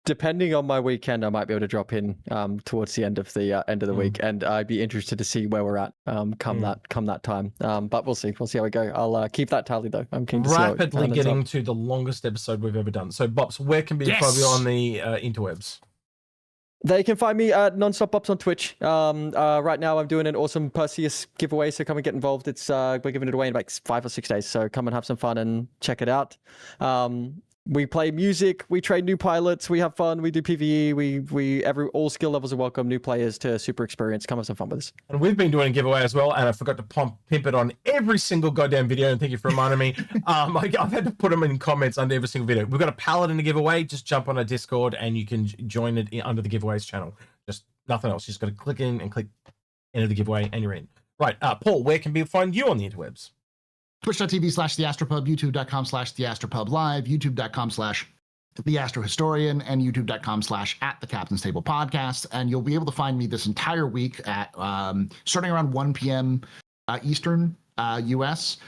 depending on my weekend, I might be able to drop in towards the end of the week, and I'd be interested to see where we're at come that time. But we'll see how we go. I'll keep that tally though. I'm keen to rapidly getting to the longest episode we've ever done. So Bops, where can people find you on the interwebs? They can find me at Nonstop Bops on Twitch. Right now I'm doing an awesome Perseus giveaway, so come and get involved. It's we're giving it away in like 5 or 6 days, so come and have some fun and check it out. We play music, we train new pilots, we have fun, we do PvE, all skill levels are welcome, new players to super experience. Come have some fun with us. And we've been doing a giveaway as well, and I forgot to pimp it on every single goddamn video, and thank you for reminding me. I've had to put them in comments under every single video. We've got a pallet in the giveaway. Just jump on a Discord and you can join it under the giveaways channel. Just nothing else. You just got to click in and click enter the giveaway and you're in. Right, Paul, where can people find you on the interwebs? Twitch.tv/theastropub, youtube.com/theastropub live, youtube.com/theastrohistorian, and youtube.com/@thecaptain's-table podcast. And you'll be able to find me this entire week at starting around 1 p.m. Eastern US.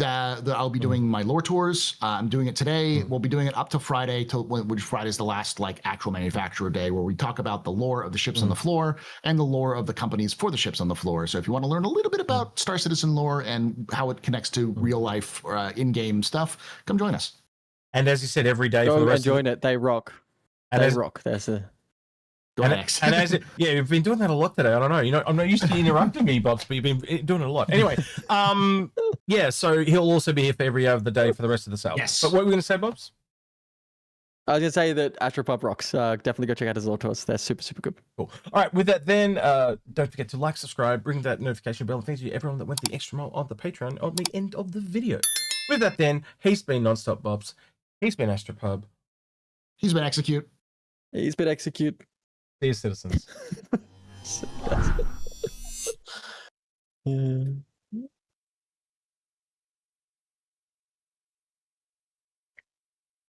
I'll be doing my lore tours. I'm doing it today. We'll be doing it up to Friday, which Friday is the last like actual manufacturer day, where we talk about the lore of the ships on the floor and the lore of the companies for the ships on the floor. So if you want to learn a little bit about Star Citizen lore and how it connects to real life in-game stuff, come join us. And as you said, every day go for the rest and join it. They rock. They rock. There's a. You've been doing that a lot today. I don't know. I'm not used to you interrupting me, Bobs, but you've been doing it a lot. Anyway, so he'll also be here for every other day for the rest of the sale. Yes. But what were we going to say, Bobs? I was going to say that Astropub rocks. Definitely go check out his lore tours. They're super, super good. Cool. All right. With that, then, don't forget to like, subscribe, ring that notification bell, and thank you to everyone that went the extra mile on the Patreon on the end of the video. With that, then, he's been Nonstop Bobs. He's been Astropub. He's been Execute. He's been Execute. See you, citizens.